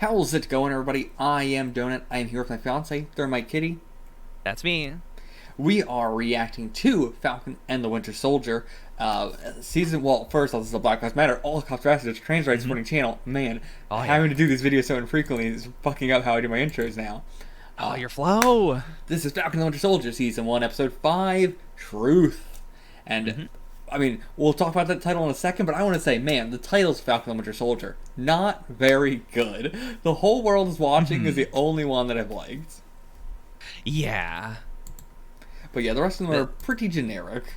How's it going, everybody? I am Donut. I am here with my fiance, Thermite Kitty. That's me. We are reacting to Falcon and the Winter Soldier. First, this is the Black Lives Matter, All Cops Bastards, Trans Rights Supporting Channel. Man, Oh, having yeah. to do these videos so infrequently is fucking up how I do my intros now. Oh, your flow. This is Falcon and the Winter Soldier, Season 1, Episode 5, Truth. And, I mean, we'll talk about that title in a second, but I want to say, man, the title's Falcon and the Winter Soldier. Not very good. The Whole World is Watching is the only one that I've liked. Yeah. But yeah, the rest of them are pretty generic.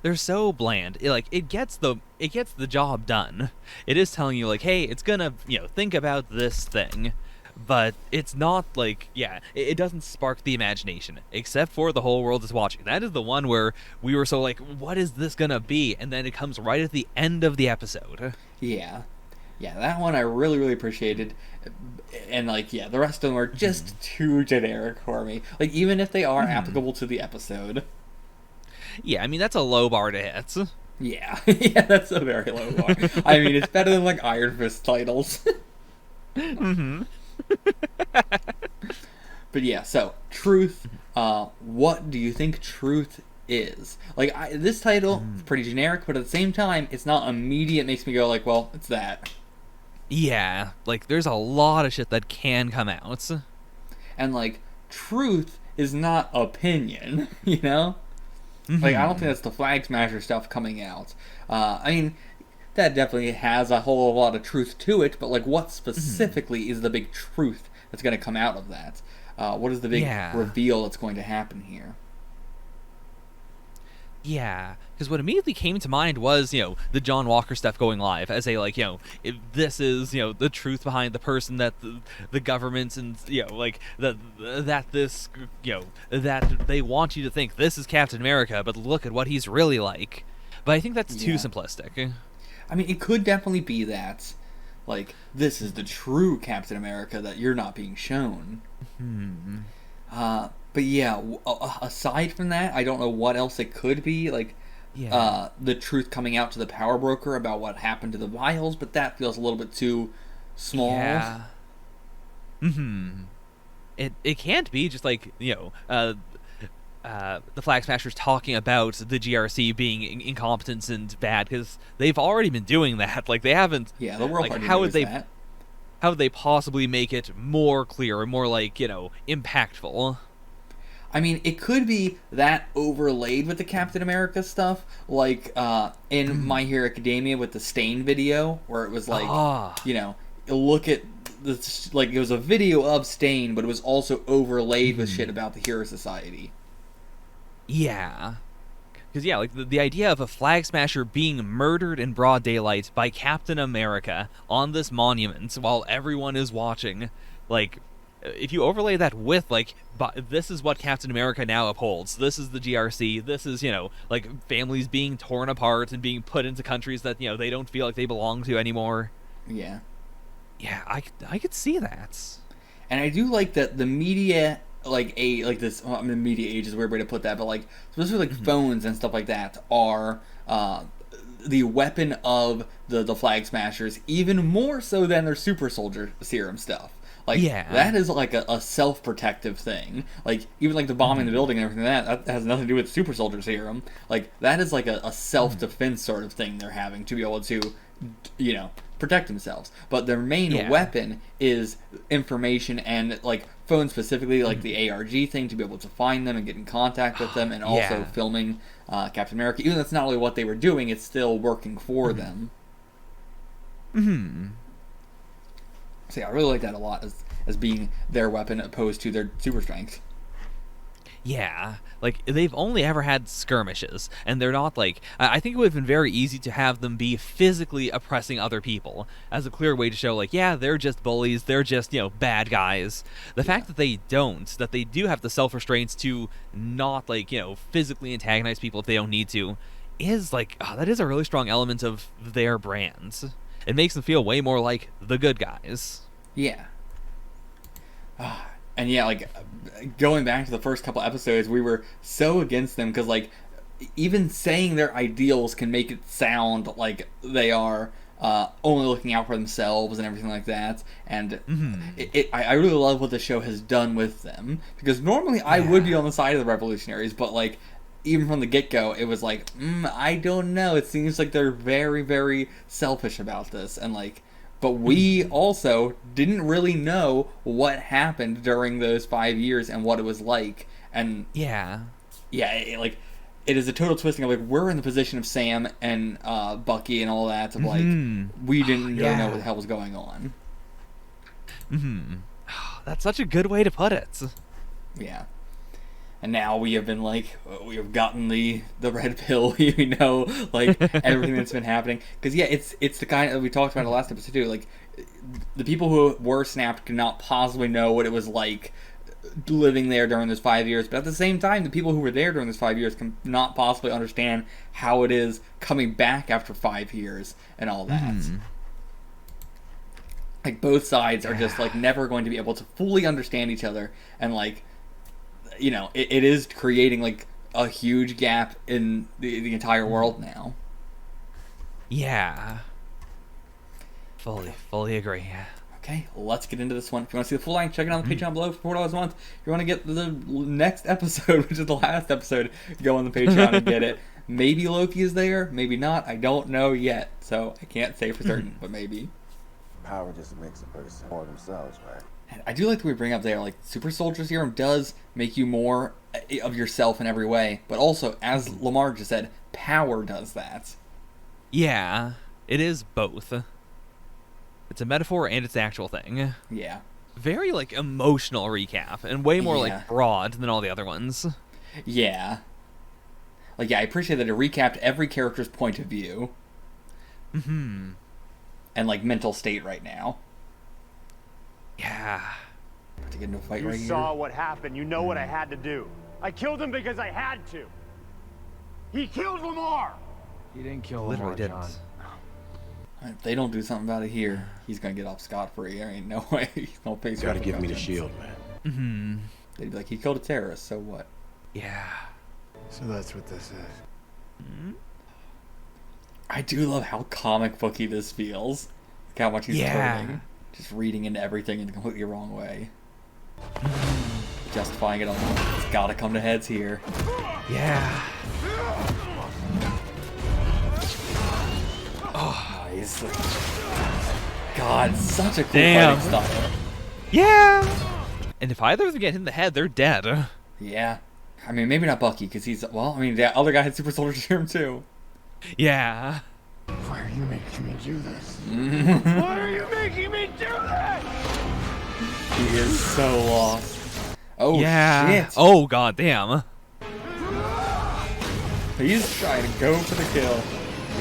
They're so bland. It gets the job done. It is telling you like, hey, it's gonna, think about this thing. But it's not like, it doesn't spark the imagination, except for The Whole World is Watching. That is the one where we were so like, what is this gonna be? And then it comes right at the end of the episode. Yeah. Yeah, that one I really, really appreciated. And, the rest of them are just too generic for me. Like, even if they are applicable to the episode. Yeah, I mean, that's a low bar to hit. Yeah. Yeah, that's a very low bar. I mean, it's better than, Iron Fist titles. But yeah, so, Truth. What do you think Truth is? This title is pretty generic, but at the same time, it's not immediate. It makes me go well, it's that. Yeah, there's a lot of shit that can come out. And, truth is not opinion, you know? I don't think that's the Flag Smasher stuff coming out. I mean, that definitely has a whole lot of truth to it, but, what specifically is the big truth that's going to come out of that? What is the big reveal that's going to happen here? Yeah, because what immediately came to mind was, the John Walker stuff going live as a, if this is, the truth behind the person that the government and, that they want you to think this is Captain America, but look at what he's really like. But I think that's too simplistic. I mean, it could definitely be that, this is the true Captain America that you're not being shown. But yeah, aside from that, I don't know what else it could be. The truth coming out to the power broker about what happened to the vials, but that feels a little bit too small. Yeah. It can't be just the Flag Smashers talking about the GRC being incompetent and bad, because they've already been doing that. They haven't. Yeah, the world party how would they? That. How would they possibly make it more clear and more impactful? I mean, it could be that overlaid with the Captain America stuff, in My Hero Academia with the Stain video, where it was look at this, it was a video of Stain, but it was also overlaid with shit about the Hero Society. Yeah. Because, the idea of a Flag Smasher being murdered in broad daylight by Captain America on this monument while everyone is watching, if you overlay that with, this is what Captain America now upholds. This is the GRC. This is, families being torn apart and being put into countries that, they don't feel like they belong to anymore. Yeah. Yeah, I could see that. And I do like that the media, the media age is a weird way to put that, but, especially, phones and stuff like that are, the weapon of the Flag Smashers, even more so than their super soldier serum stuff. That is a self-protective thing. Even the bombing the building and everything that has nothing to do with super soldier serum. That is a self-defense sort of thing they're having to be able to, protect themselves. But their main weapon is information and, phones specifically, the ARG thing, to be able to find them and get in contact with them, and also filming Captain America. Even though that's not really what they were doing, it's still working for them. So yeah, I really like that a lot as being their weapon opposed to their super strength. Yeah, they've only ever had skirmishes, and they're not I think it would have been very easy to have them be physically oppressing other people as a clear way to show, they're just bullies, they're just, bad guys. The fact that they do have the self-restraints to not, physically antagonize people if they don't need to, is, that is a really strong element of their brands. It makes them feel way more like the good guys. Yeah. And yeah, going back to the first couple episodes, we were so against them because, even saying their ideals can make it sound like they are only looking out for themselves and everything like that. And Mm-hmm. I really love what the show has done with them, because normally I would be on the side of the revolutionaries, but like even from the get-go, it was like, I don't know. It seems like they're very, very selfish about this, and like, but we also didn't really know what happened during those 5 years and what it was like, and Yeah. yeah, like it is a total twisting of like we're in the position of Sam and Bucky and all that of like we didn't really know what the hell was going on. Mm-hmm. That's such a good way to put it. Yeah. And now we have been like, we have gotten the red pill. We know like everything that's been happening. Because yeah, it's the kind of, we talked about in the last episode too. Like the people who were snapped could not possibly know what it was like living there during those 5 years. But at the same time, the people who were there during those 5 years can not possibly understand how it is coming back after 5 years and all that. Like both sides are just like never going to be able to fully understand each other, and like, you know, it is creating like a huge gap in the entire world now. Yeah. Fully agree. Okay, let's get into this one. If you want to see the full line, check it out on the Patreon below for $4 a month. If you want to get the next episode, which is the last episode, go on the Patreon and get it. Maybe Loki is there, maybe not. I don't know yet, so I can't say for certain, but maybe. Power just makes a person more themselves, right? And I do like that we bring up there, like, Super Soldier Serum does make you more of yourself in every way, but also, as Lamar just said, power does that. Yeah, it is both. It's a metaphor and it's an actual thing. Yeah. Very, like, emotional recap, and way more, Yeah. like, broad than all the other ones. Yeah. Like, yeah, I appreciate that it recapped every character's point of view. Mm-hmm. And, like, mental state right now. Yeah. To get into a fight You right saw here. what happened. You know what I had to do. I killed him because I had to. He killed Lamar. He didn't kill Literally Lamar, didn't. John. If they don't do something about it here, he's gonna get off scot-free. There ain't no way he's gonna face You gotta give me the shield, man. Mm-hmm. They'd be like, he killed a terrorist, so what? Yeah. So that's what this is. I do love how comic booky this feels. Look how much he's turning. Just reading into everything in the completely wrong way. Justifying it all. It's gotta come to heads here. Yeah. Nice. God, such a cool Damn. fighting style. Yeah. And if either of them get hit in the head, they're dead. Yeah. I mean, maybe not Bucky, because he's, well, I mean, the other guy had Super Soldier Serum too. Yeah. Why are you making me do this? Why are you making me do this? He is so lost. Oh, Yeah. shit. Oh, god damn. He's trying to go for the kill.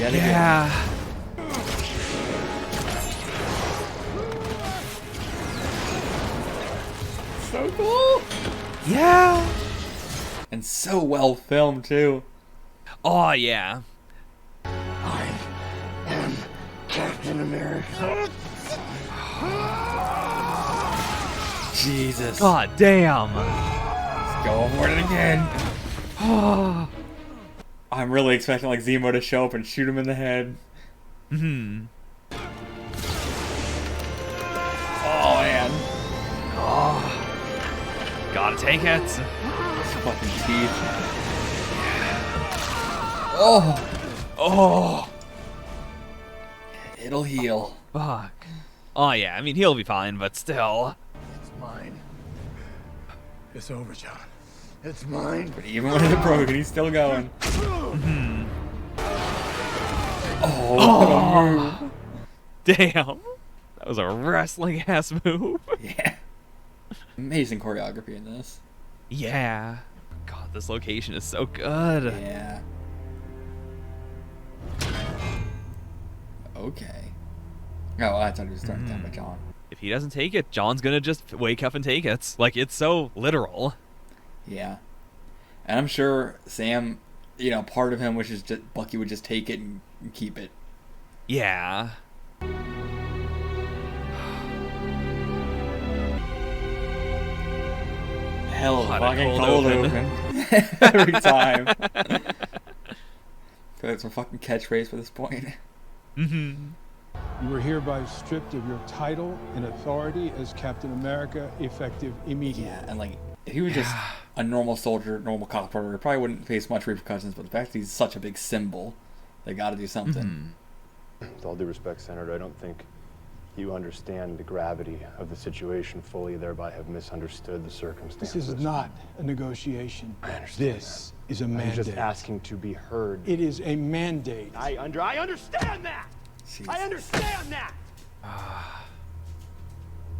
Yet again. Yeah. So cool. Yeah. And so well filmed, too. Oh, yeah. I am Captain America. Jesus. God damn. Let's go for it again. I'm really expecting, like, Zemo to show up and shoot him in the head. Hmm. Oh, man. Gotta take it. His fucking teeth. Oh. Oh. It'll heal. Fuck. Oh, yeah. I mean, he'll be fine, but still. It's mine. It's over, John. It's mine. But even when it's broken, he's still going. Oh. Damn. That was a wrestling ass move. Yeah. Amazing choreography in this. Yeah. God, this location is so good. Yeah. Okay. Oh, I thought he was throwing it down by John. If he doesn't take it, John's gonna just wake up and take it. Like, it's so literal. Yeah. And I'm sure Sam, you know, part of him wishes just Bucky would just take it and keep it. Yeah. Hell, Hot and fucking cold cold open. Every time. That's my fucking catchphrase for this point. Mm-hmm. You are hereby stripped of your title and authority as Captain America, effective immediately. Yeah, and like if he was just a normal soldier, normal cop, he probably wouldn't face much repercussions. But the fact that he's such a big symbol, they got to do something. With all due respect, Senator, I don't think you understand the gravity of the situation fully, thereby have misunderstood the circumstances. This is not a negotiation. I understand This is a I'm mandate. just asking to be heard. It is a mandate. I understand that! Jesus. I understand that!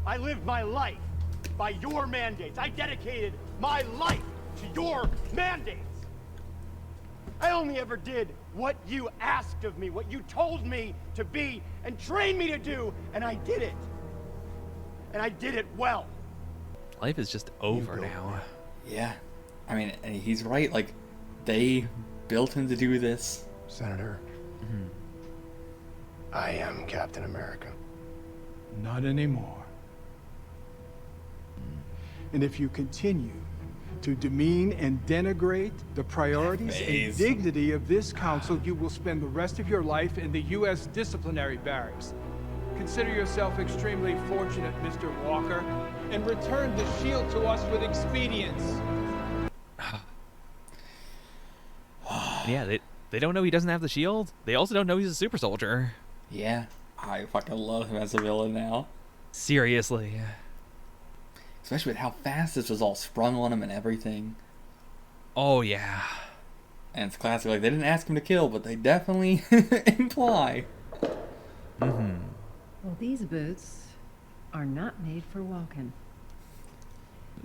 I lived my life by your mandates. I dedicated my life to your mandates. I only ever did what you asked of me, what you told me to be and trained me to do, and I did it. And I did it well. Life is just over now. Yeah, I mean, and he's right. Like, they built him to do this. Senator, I am Captain America. Not anymore. And if you continue to demean and denigrate the priorities and Face. dignity of this council, you will spend the rest of your life in the U.S. disciplinary barracks. Consider yourself extremely fortunate, Mr. Walker, and return the shield to us with expedience. Yeah, they don't know he doesn't have the shield. They also don't know he's a super soldier. Yeah, I fucking love him as a villain now. Seriously. Especially with how fast this was all sprung on him and everything. Oh, yeah. And it's classic. Like, they didn't ask him to kill, but they definitely imply. Well, these boots are not made for walking.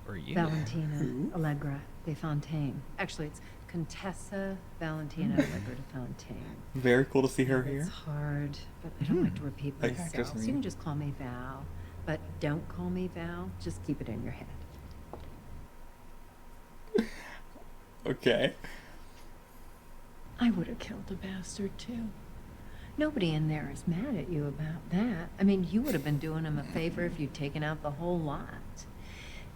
Or you. Valentina Allegra de Fontaine. Actually, it's Contessa Valentina Allegra de Fontaine. Very cool to see her It's here. hard, but I don't like to repeat Like actress, myself. I So mean. you can just call me Val. But don't call me Val. Just keep it in your head. Okay. I would have killed a bastard, too. Nobody in there is mad at you about that. I mean, you would have been doing him a favor if you'd taken out the whole lot.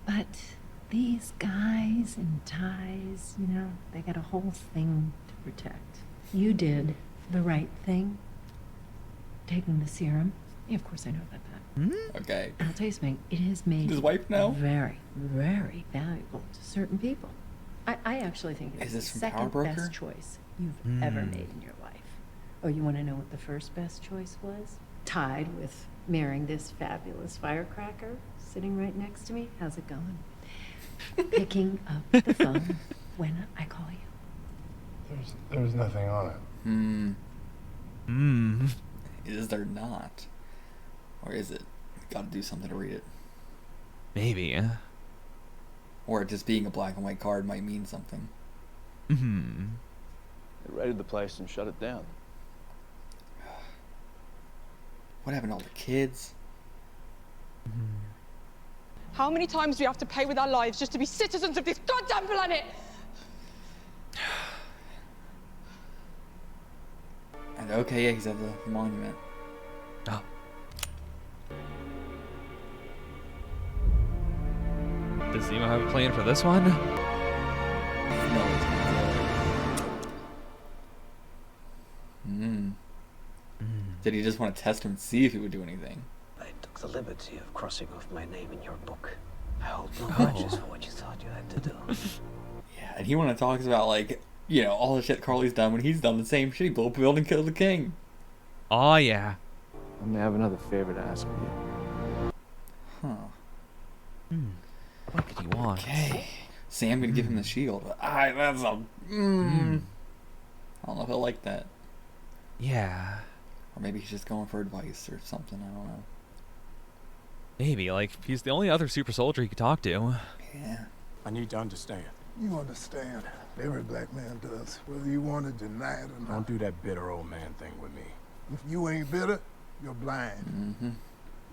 But these guys in ties, you know, they got a whole thing to protect. You did the right thing. Taking the serum. Yeah, of course I know about that. Okay. And I'll tell you something, it has made His wife know? very, very valuable to certain people. I actually think Is it's this the from second Power Broker? best choice you've ever made in your life. Oh, you want to know what the first best choice was? Tied with marrying this fabulous firecracker sitting right next to me. How's it going? Picking up the phone when I call you. There's nothing on it. Is there not? Or is it? Gotta do something to read it. Maybe. Or just being a black and white card might mean something. They raided the place and shut it down. What happened to all the kids? How many times do we have to pay with our lives just to be citizens of this goddamn planet? And okay, yeah, he's at the monument. Oh. Does Zemo have a plan for this one? No, it's not. Did he just want to test him and see if he would do anything? I took the liberty of crossing off my name in your book. I hold no grudges for what you thought you had to do. Yeah, and he wanted to talk about, like, you know, all the shit Carly's done when he's done the same shit. He blew up a building, killed the king. Oh, yeah. I may have another favor to ask of you. Huh. What could he want? Okay. Sam gonna give him the shield. But that's a. I don't know if he'll like that. Yeah. Or maybe he's just going for advice or something. I don't know. Maybe. Like, he's the only other super soldier he could talk to. Yeah. I need to understand. You understand. Every black man does, whether you want to deny it or not. Don't do that bitter old man thing with me. If you ain't bitter, you're blind.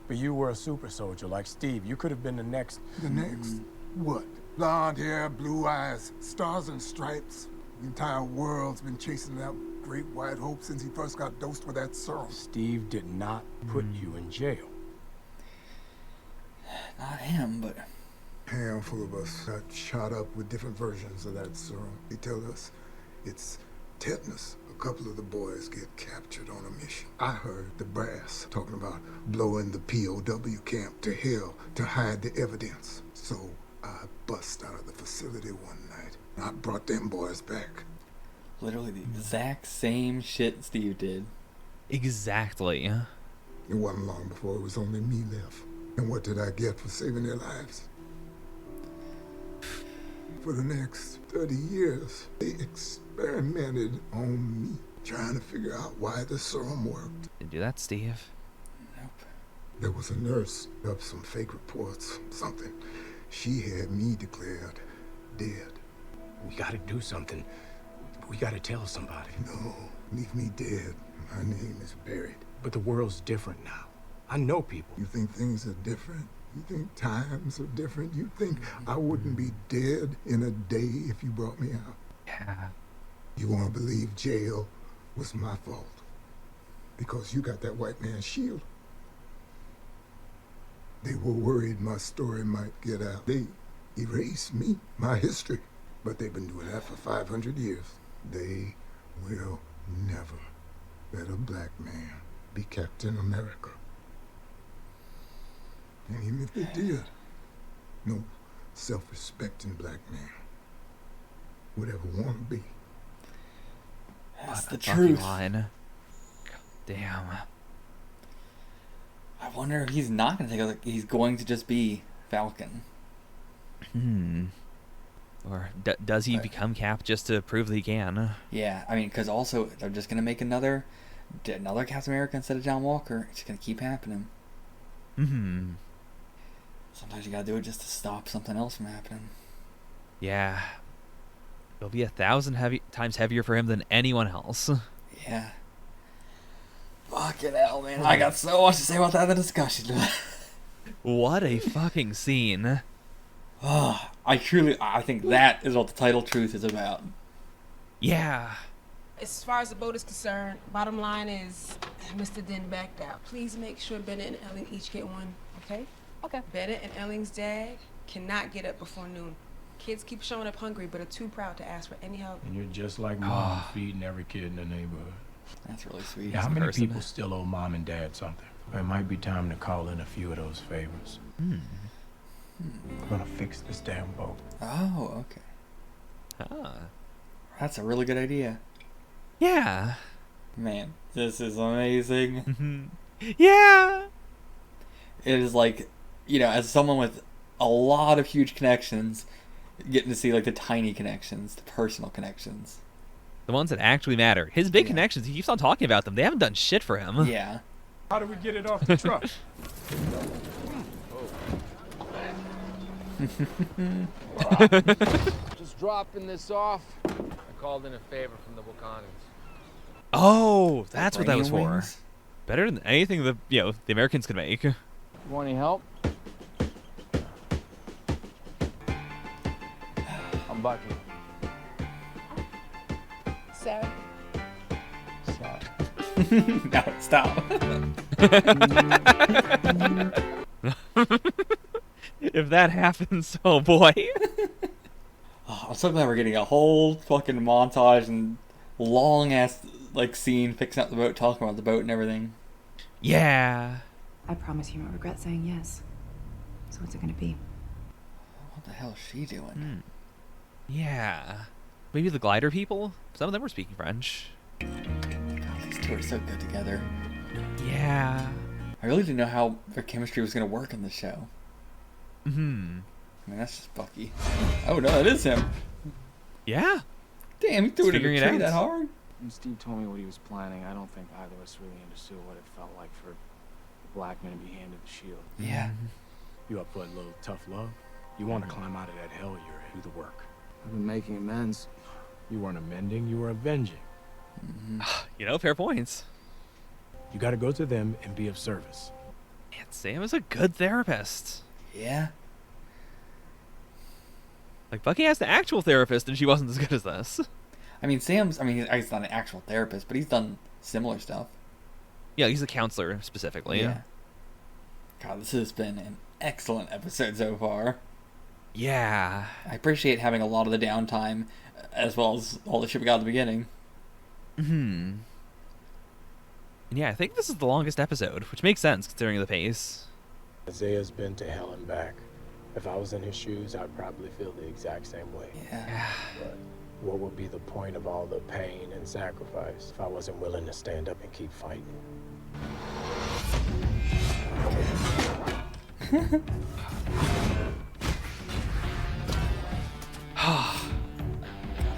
But you were a super soldier like Steve. You could have been the next. The next, what? Blonde hair, blue eyes, stars and stripes. The entire world's been chasing that great white hope since he first got dosed with that serum. Steve did not put you in jail. Not him, but. Handful of us got shot up with different versions of that serum. They tell us it's tetanus. A couple of the boys get captured on a mission. I heard the brass talking about blowing the POW camp to hell to hide the evidence. So I bust out of the facility one night. I brought them boys back. Literally the exact same shit Steve did. Exactly. It wasn't long before it was only me left. And what did I get for saving their lives? For the next 30 years, they experimented on me, trying to figure out why the serum worked. Didn't do that, Steve. Nope. There was a nurse up some fake reports, something. She had me declared dead. We gotta do something. We gotta tell somebody. No, leave me dead. My name is buried. But the world's different now. I know people. You think things are different? You think times are different? You think I wouldn't be dead in a day if you brought me out? Yeah. You want to believe jail was my fault? Because you got that white man's shield. They were worried my story might get out. They erased me, my history. But they've been doing that for 500 years. They will never let a black man be Captain America. And even if they did, no self-respecting black man would ever want to be. That's the Fucking truth. line. God damn. I wonder if he's not going to take it. He's going to just be Falcon. Or does he become Cap just to prove that he can? Yeah, I mean, because also they're just going to make another Captain America instead of John Walker. It's going to keep happening. Sometimes you got to do it just to stop something else from happening. Yeah. It'll be 1,000 times heavier for him than anyone else. Yeah. Fucking hell, man. I got so much to say about that in the discussion. What a fucking scene. Oh, I think that is what the title truth is about. Yeah. As far as the boat is concerned, bottom line is Mr. Den backed out. Please make sure Bennett and Elling each get one, okay? Okay. Bennett and Elling's dad cannot get up before noon. Kids keep showing up hungry, but are too proud to ask for any help. And you're just like mom, feeding every kid in the neighborhood. That's really sweet. Yeah, how many people still owe mom and dad something? It might be time to call in a few of those favors. We're gonna fix this damn boat. Oh, okay. That's a really good idea. Yeah. Man, this is amazing. Yeah. It is like, as someone with a lot of huge connections, getting to see like the tiny connections, the personal connections. The ones that actually matter. His big connections, he keeps on talking about them. They haven't done shit for him. Yeah. How do we get it off the truck? Just dropping this off. I called in a favor from the Wakandans. Oh, that's what that was for. Wings? Better than anything the Americans could make. Want any help? I'm Bucky. Sarah? No, stop. If that happens, oh boy. Oh, I'm so glad we're getting a whole fucking montage and long ass scene fixing up the boat, talking about the boat and everything. Yeah. I promise you won't regret saying yes. So what's it gonna be? What the hell is she doing? Yeah. Maybe the glider people? Some of them were speaking French. God, these two are so good together. Yeah. I really didn't know how their chemistry was going to work in the show. I mean, that's just Bucky. Oh no, it is him. Yeah. Damn, he threw it in Figuring the it tree out. that hard. When Steve told me what he was planning, I don't think either of us really understood what it felt like for the black man to be handed the shield. Yeah. You up for a little tough love? You want to climb out of that hell you're in. Do the work. I've been making amends. You weren't amending, you were avenging. Fair points. You got to go to them and be of service. Man, Sam is a good therapist. Yeah. Like, Bucky has the actual therapist, and she wasn't as good as this. I mean, he's not an actual therapist, but he's done similar stuff. Yeah, he's a counselor, specifically. Yeah. God, this has been an excellent episode so far. Yeah. I appreciate having a lot of the downtime, as well as all the shit we got at the beginning. And yeah, I think this is the longest episode, which makes sense considering the pace. Isaiah's been to hell and back. If I was in his shoes, I'd probably feel the exact same way. Yeah. But what would be the point of all the pain and sacrifice if I wasn't willing to stand up and keep fighting?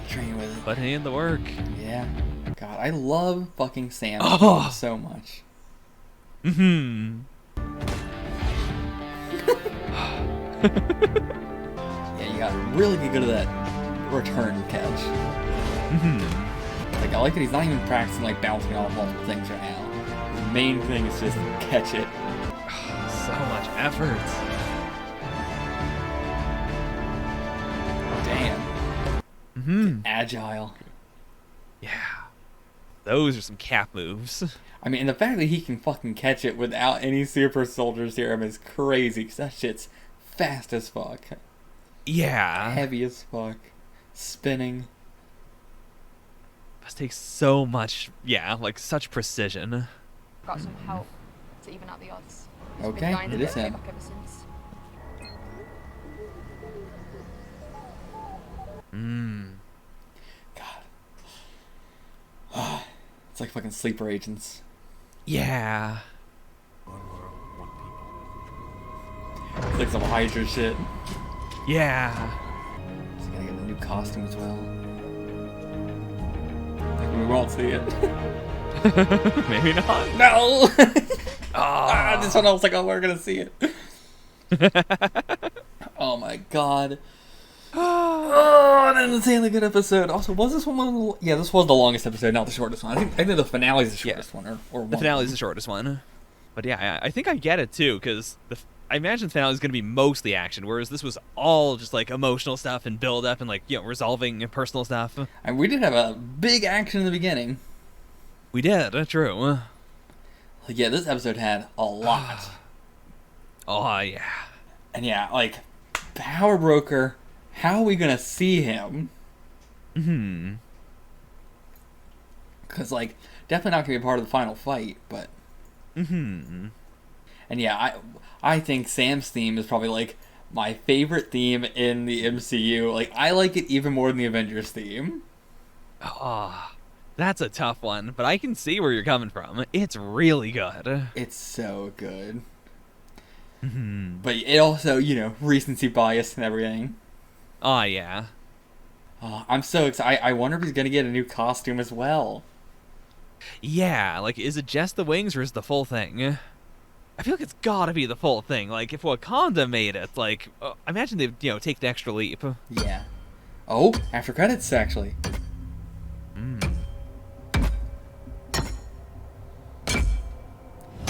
Train with it. Putting in the work. Yeah. God, I love fucking Sam so much. Yeah, you got really good at that return catch. Like, I like that he's not even practicing like bouncing off multiple things right now. His main thing is just catch it. So much effort. Damn. Agile. Yeah. Those are some cap moves. I mean, and the fact that he can fucking catch it without any super soldier serum is crazy, because that shit's fast as fuck. Yeah. Heavy as fuck. Spinning. Must take so much, like such precision. Got some help to even out the odds. Okay, it is him. God. It's like fucking sleeper agents. Yeah. It's like some Hydra shit. Yeah. He's gonna get a new costume as well. We won't see it. Maybe not. No! This one I was like, oh, we're gonna see it. Oh my god. Oh, an insanely good episode. Also, was this one? Yeah, this was the longest episode, not the shortest one. I think the finale is the shortest one, or the finale is the shortest one. But yeah, I think I get it too, because I imagine the finale is going to be mostly action, whereas this was all just like emotional stuff and build up and like resolving personal stuff. And we did have a big action in the beginning. We did, true. Like, yeah, this episode had a lot. Oh yeah. And yeah, like Power Broker. How are we gonna see him? Because, like, definitely not gonna be a part of the final fight, but... And yeah, I think Sam's theme is probably, like, my favorite theme in the MCU. Like, I like it even more than the Avengers theme. That's a tough one, but I can see where you're coming from. It's really good. It's so good. But it also, recency bias and everything. Oh, yeah. I'm so excited. I wonder if he's going to get a new costume as well. Yeah, like, is it just the wings or is it the full thing? I feel like it's gotta be the full thing. Like, if Wakanda made it, like, I imagine they'd, take the extra leap. Yeah. Oh, after credits, actually.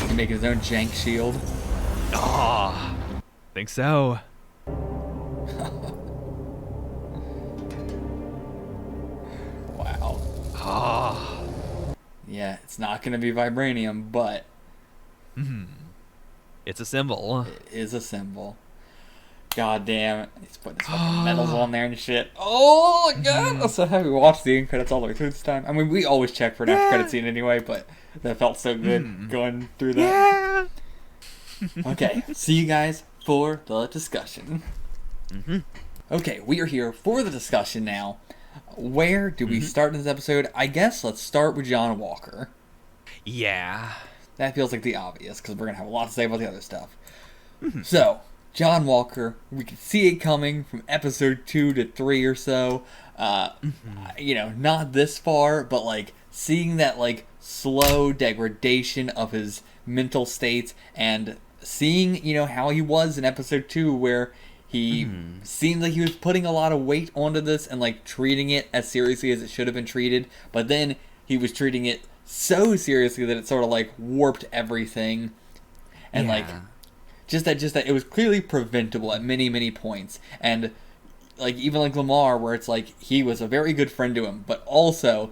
He make his own jank shield. Think so. Wow. Yeah, it's not going to be vibranium, but... It's a symbol. It is a symbol. God damn it. He's putting his fucking medals on there and shit. Oh my god! I'm so happy we watched the end credits all the way through this time. I mean, we always check for an after credit scene anyway, but that felt so good going through that. Okay, see you guys for the discussion. Okay, we are here for the discussion now. Where do we start in this episode? I guess let's start with John Walker. Yeah. That feels like the obvious, because we're going to have a lot to say about the other stuff. So, John Walker, we can see it coming from episode 2 to 3 or so. Not this far, but, like, seeing that, like, slow degradation of his mental state, and seeing, how he was in episode 2, where he seemed like he was putting a lot of weight onto this and, like, treating it as seriously as it should have been treated, but then he was treating it so seriously that it sort of, like, warped everything. And, like, just that it was clearly preventable at many, many points. And, like, even like Lamar, where it's like, he was a very good friend to him, but also,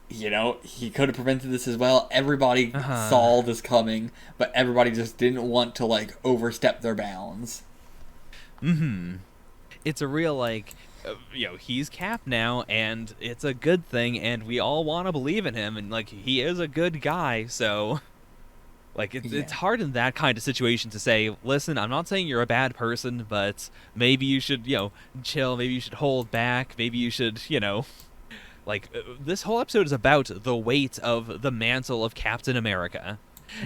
he could have prevented this as well. Everybody saw this coming, but everybody just didn't want to, like, overstep their bounds. it's a real like, he's Cap now, and it's a good thing, and we all want to believe in him, and like he is a good guy, so. Like, it's hard in that kind of situation to say, listen, I'm not saying you're a bad person, but maybe you should, chill, maybe you should hold back, maybe you should, like, this whole episode is about the weight of the mantle of Captain America.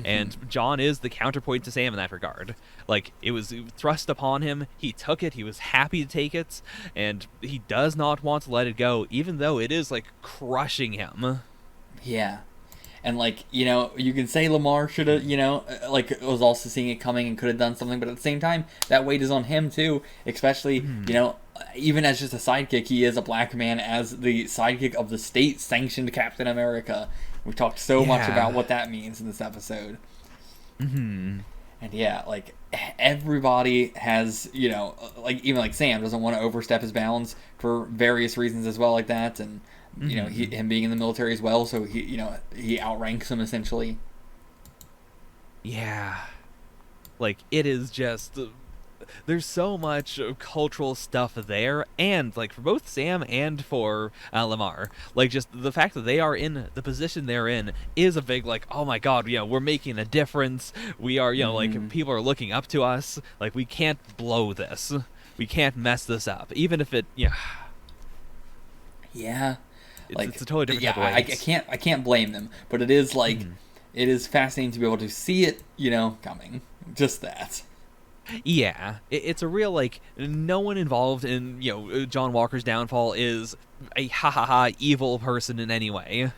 And John is the counterpoint to Sam in that regard. Like, it was thrust upon him, he took it, he was happy to take it, and he does not want to let it go, even though it is, like, crushing him. Yeah. And, like, you can say Lamar should have, like, was also seeing it coming and could have done something, but at the same time, that weight is on him, too. Especially, even as just a sidekick, he is a black man as the sidekick of the state-sanctioned Captain America. We've talked so much about what that means in this episode. And, like, everybody has, like, even, like, Sam doesn't want to overstep his bounds for various reasons as well, like that, and... him being in the military as well, so he outranks him essentially. Yeah. Like, it is just... there's so much cultural stuff there, and, like, for both Sam and for Lamar, like, just the fact that they are in the position they're in is a big, like, oh my god, we're making a difference. We are, like, people are looking up to us. Like, we can't blow this. We can't mess this up. Even if it, Yeah. It's a totally different type of way. I can't blame them, but it is like it is fascinating to be able to see it, coming. Just that. Yeah, it's a real like no one involved in John Walker's downfall is a evil person in any way.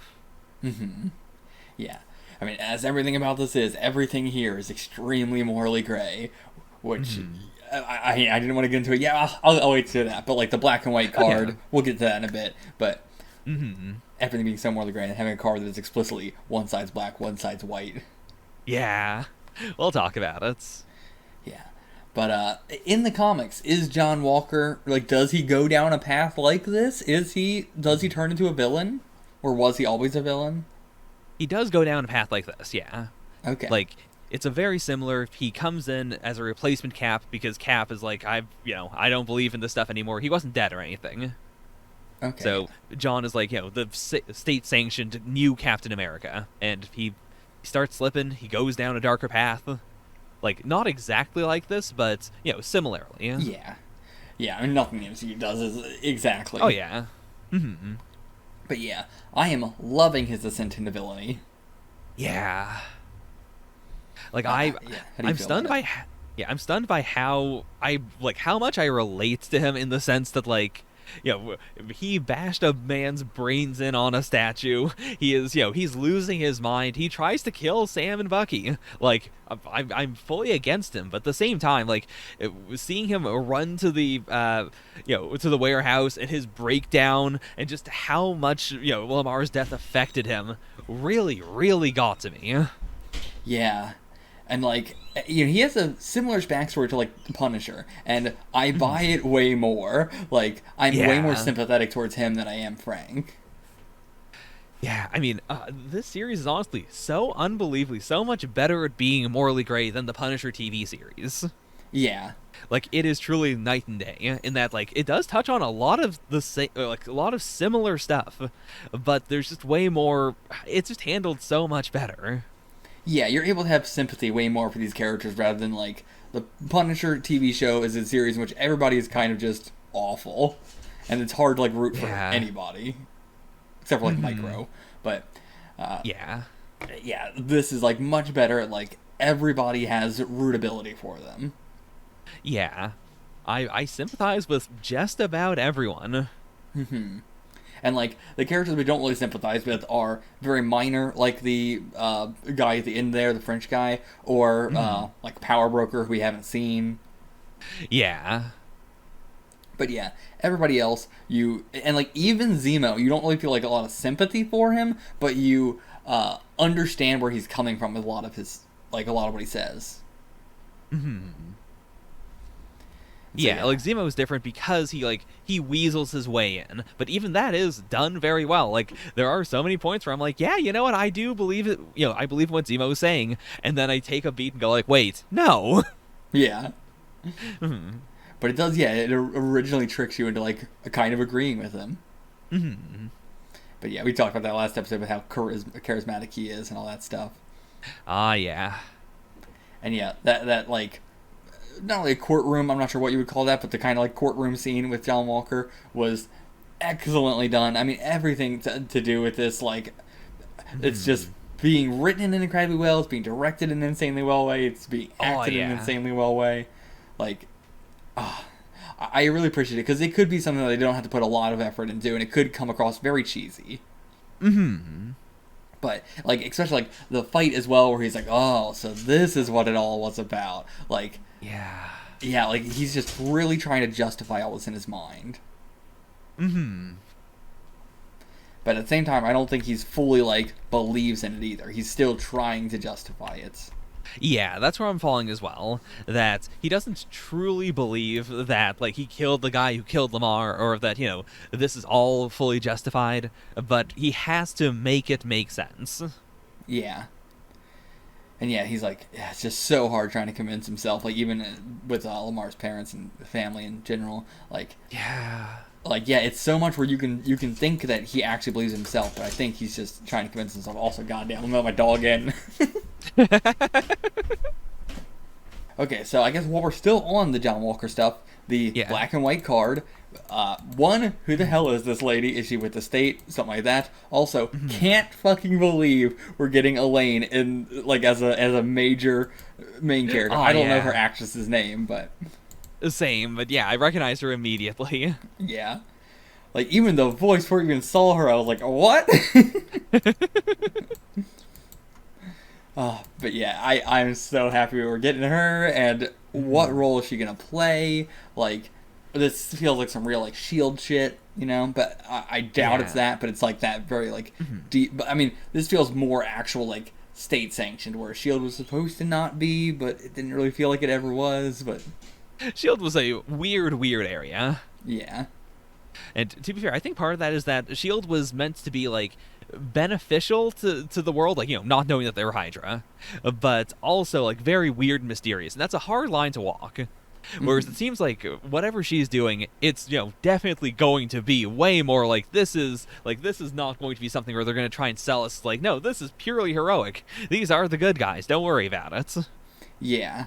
Yeah, I mean, as everything about this is, everything here is extremely morally gray, which. I didn't want to get into it. Yeah, I'll wait to that. But like the black and white card, we'll get to that in a bit. But everything being so morally gray and having a card that is explicitly one side's black, one side's white. Yeah, we'll talk about it. Yeah, but in the comics, is John Walker like? Does he go down a path like this? Does he turn into a villain, or was he always a villain? He does go down a path like this. Yeah. Okay. Like. It's a very similar. He comes in as a replacement Cap because Cap is like, I don't believe in this stuff anymore. He wasn't dead or anything. Okay. So John is like, the state-sanctioned new Captain America, and he starts slipping. He goes down a darker path, like not exactly like this, but similarly. Yeah. I mean, nothing the MCU does is exactly. Oh yeah. But yeah, I am loving his ascent into villainy. Yeah. Like I'm stunned by I'm stunned by how much I relate to him in the sense that like he bashed a man's brains in on a statue. He is he's losing his mind. He tries to kill Sam and Bucky. Like I'm fully against him, but at the same time, like seeing him run to the to the warehouse and his breakdown and just how much Lamar's death affected him really got to me. Yeah. And, like, he has a similar backstory to, like, Punisher, and I buy it way more. Like, I'm way more sympathetic towards him than I am Frank. Yeah, I mean, this series is honestly so unbelievably so much better at being morally gray than the Punisher TV series. Yeah. Like, it is truly night and day in that, like, it does touch on a lot of a lot of similar stuff, but there's just way more. It's just handled so much better. Yeah, you're able to have sympathy way more for these characters rather than, like, the Punisher TV show is a series in which everybody is kind of just awful. And it's hard to, like, root for anybody. Except for, like, Micro. But, yeah, this is, like, much better at, like, everybody has rootability for them. Yeah. I sympathize with just about everyone. And, like, the characters we don't really sympathize with are very minor, like the guy at the end there, the French guy, or, like, Power Broker, who we haven't seen. Yeah. But, yeah, everybody else, and, like, even Zemo, you don't really feel, like, a lot of sympathy for him, but you understand where he's coming from with a lot of what he says. Yeah, like Zemo is different because he weasels his way in, but even that is done very well. Like there are so many points where I'm like, yeah, you know what, I do believe it. I believe what Zemo is saying, and then I take a beat and go like, wait, no. Yeah. But it does, yeah, it originally tricks you into, like, kind of agreeing with him. Mm-hmm. But yeah, we talked about that last episode with how charismatic he is and all that stuff. Ah, yeah. And yeah, that like, not really a courtroom, I'm not sure what you would call that, but the kind of like courtroom scene with John Walker was excellently done. I mean, everything to do with this, like, it's just being written in an incredibly well, it's being directed in an insanely well way, it's being acted in an insanely well way. Like, I really appreciate it, because it could be something that they don't have to put a lot of effort into, and it could come across very cheesy. Mm-hmm. But, like, especially, like, the fight as well, where he's like, oh, so this is what it all was about. Like, yeah, like, he's just really trying to justify all this in his mind. Mm-hmm. But at the same time, I don't think he's fully, like, believes in it either. He's still trying to justify it. Yeah, that's where I'm falling as well. That he doesn't truly believe that, like, he killed the guy who killed Lamar, or that, you know, this is all fully justified, but he has to make it make sense. Yeah. And yeah, he's like, yeah, it's just so hard trying to convince himself, like, even with Lamar's parents and family in general, like... Yeah. Like, yeah, it's so much where you can think that he actually believes himself, but I think he's just trying to convince himself. Also, goddamn, I'm gonna let my dog in. Okay, so I guess while we're still on the John Walker stuff, the black and white card. One, who the hell is this lady? Is she with the state? Something like that. Also, can't fucking believe we're getting Elaine in, like, as a major main character. I don't know her actress's name, but... Same, but yeah, I recognized her immediately. Yeah. Like, even the voice before you even saw her, I was like, what? But yeah, I'm so happy we're getting her, and what role is she gonna play? Like, this feels like some real, like, S.H.I.E.L.D. shit, you know? But I doubt it's that, but it's like that very, like, deep... But, I mean, this feels more actual, like, state-sanctioned, where S.H.I.E.L.D. was supposed to not be, but it didn't really feel like it ever was, but... S.H.I.E.L.D. was a weird area. Yeah. And to be fair, I think part of that is that S.H.I.E.L.D. was meant to be, like, beneficial to the world, like, you know, not knowing that they were Hydra, but also, like, very weird and mysterious. And that's a hard line to walk. Whereas it seems like whatever she's doing, it's, you know, definitely going to be way more like this is not going to be something where they're going to try and sell us, like, no, this is purely heroic. These are the good guys. Don't worry about it. Yeah.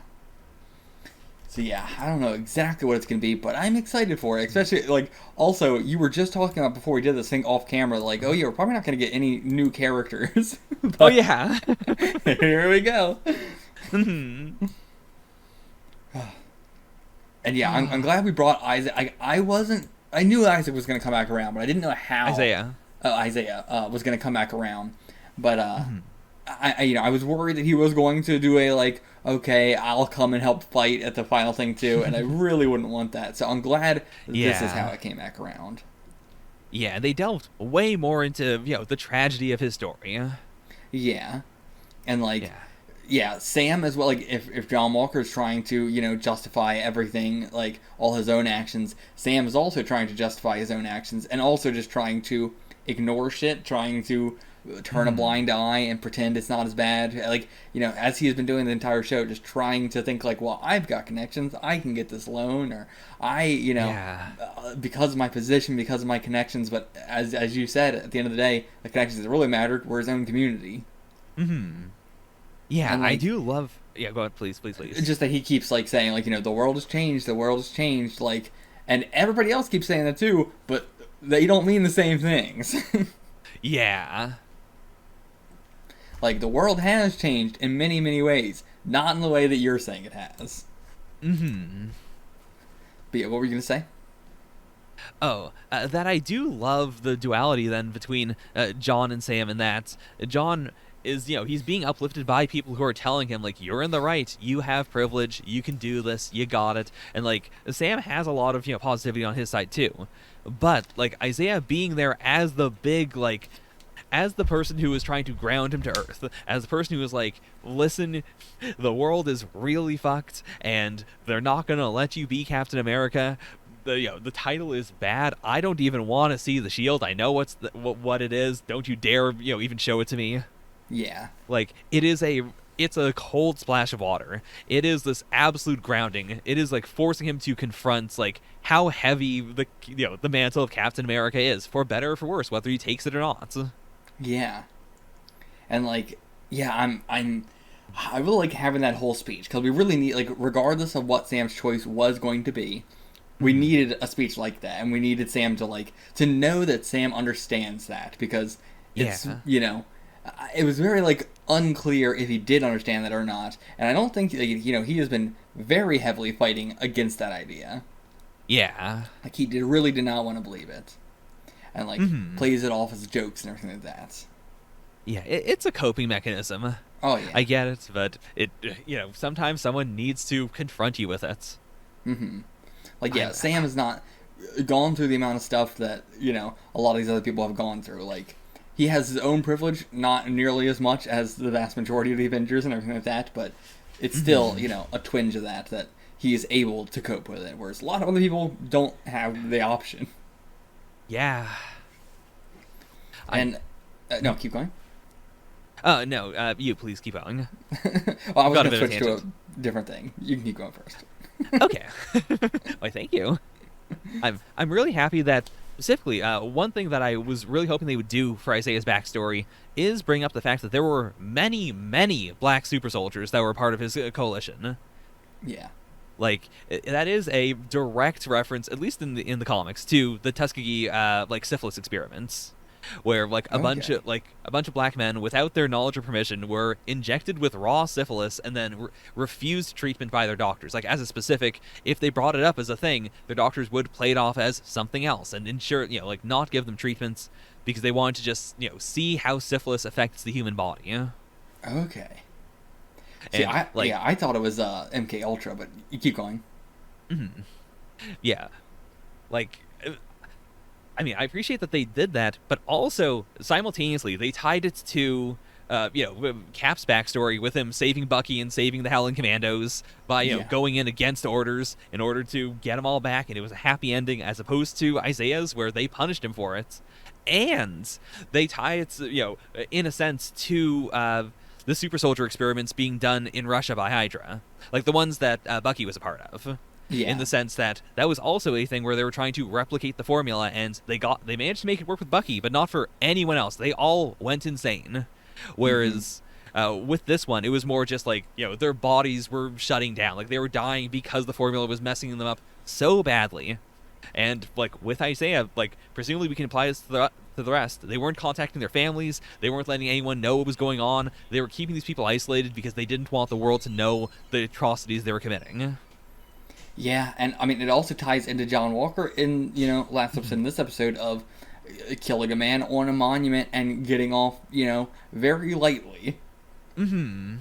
So yeah, I don't know exactly what it's going to be, but I'm excited for it. Especially, like, also, you were just talking about before we did this thing off camera, like, oh yeah, we're probably not going to get any new characters. Oh yeah. Here we go. And yeah, I'm glad we brought Isaac. I knew Isaac was going to come back around, but I didn't know how. Isaiah was going to come back around. But, I was worried that he was going to do a, like, okay, I'll come and help fight at the final thing too, and I really wouldn't want that. So I'm glad this is how it came back around. Yeah, they delved way more into, you know, the tragedy of his story. Yeah. And, like, Sam as well, like, if John Walker is trying to, you know, justify everything, like, all his own actions, Sam is also trying to justify his own actions, and also just trying to ignore shit, trying to turn a blind eye and pretend it's not as bad. Like, you know, as he has been doing the entire show, just trying to think like, well, I've got connections, I can get this loan, or because of my position, because of my connections. But as you said, at the end of the day, the connections that really mattered were his own community. Yeah, and, like, I do love... Yeah, go ahead, please. Just that he keeps, like, saying, like, you know, the world has changed, like, and everybody else keeps saying that too, but they don't mean the same things. Yeah. Like, the world has changed in many, many ways. Not in the way that you're saying it has. But yeah, what were you going to say? Oh, that I do love the duality then between John and Sam, and that John is, you know, he's being uplifted by people who are telling him, like, you're in the right, you have privilege, you can do this, you got it. And, like, Sam has a lot of, you know, positivity on his side too. But, like, Isaiah being there as the big, like, as the person who is trying to ground him to earth, as the person who is like, listen, the world is really fucked, and they're not gonna let you be Captain America. The title is bad. I don't even want to see the shield. I know what it is. Don't you dare, you know, even show it to me. Yeah. Like, it is a it's a cold splash of water. It is this absolute grounding. It is like forcing him to confront like how heavy the mantle of Captain America is, for better or for worse, whether he takes it or not. Yeah. And like, yeah, I really like having that whole speech, because we really need, like, regardless of what Sam's choice was going to be, we needed a speech like that, and we needed Sam to know that Sam understands that, because it's, it was very, like, unclear if he did understand that or not, and I don't think, he has been very heavily fighting against that idea. Yeah. Like, he really did not want to believe it, and, like, plays it off as jokes and everything like that. Yeah, it's a coping mechanism. Oh, yeah. I get it, but sometimes someone needs to confront you with it. Mm-hmm. Like, yeah, Sam has not gone through the amount of stuff that, a lot of these other people have gone through. Like, he has his own privilege, not nearly as much as the vast majority of the Avengers and everything like that, but it's still, a twinge of that he is able to cope with it, whereas a lot of other people don't have the option. Yeah. And, no, keep going. No, you please keep going. Well, I was going to switch to a different thing. You can keep going first. Okay. Why, thank you. I'm really happy that, specifically, one thing that I was really hoping they would do for Isaiah's backstory is bring up the fact that there were many, many black super soldiers that were part of his coalition. Yeah. Like, that is a direct reference, at least in the comics, to the Tuskegee syphilis experiments, where a bunch of black men without their knowledge or permission were injected with raw syphilis and then refused treatment by their doctors. Like, as a specific, if they brought it up as a thing, their doctors would play it off as something else and ensure, not give them treatments because they wanted to just, see how syphilis affects the human body. Okay. See, I thought it was MK Ultra, but you keep going. Mm-hmm. Yeah. I mean, I appreciate that they did that, but also, simultaneously, they tied it to, Cap's backstory with him saving Bucky and saving the Howling Commandos by, going in against orders in order to get them all back, and it was a happy ending, as opposed to Isaiah's, where they punished him for it. And they tie it, in a sense, to the super soldier experiments being done in Russia by Hydra. Like, the ones that Bucky was a part of. Yeah. In the sense that was also a thing where they were trying to replicate the formula, and they managed to make it work with Bucky, but not for anyone else. They all went insane. Whereas with this one, it was more just like, their bodies were shutting down. Like, they were dying because the formula was messing them up so badly. And, with Isaiah, presumably we can apply this to the rest. They weren't contacting their families. They weren't letting anyone know what was going on. They were keeping these people isolated because they didn't want the world to know the atrocities they were committing. Yeah, and I mean, it also ties into John Walker in, last episode and this episode of killing a man on a monument and getting off, very lightly. Mm-hmm.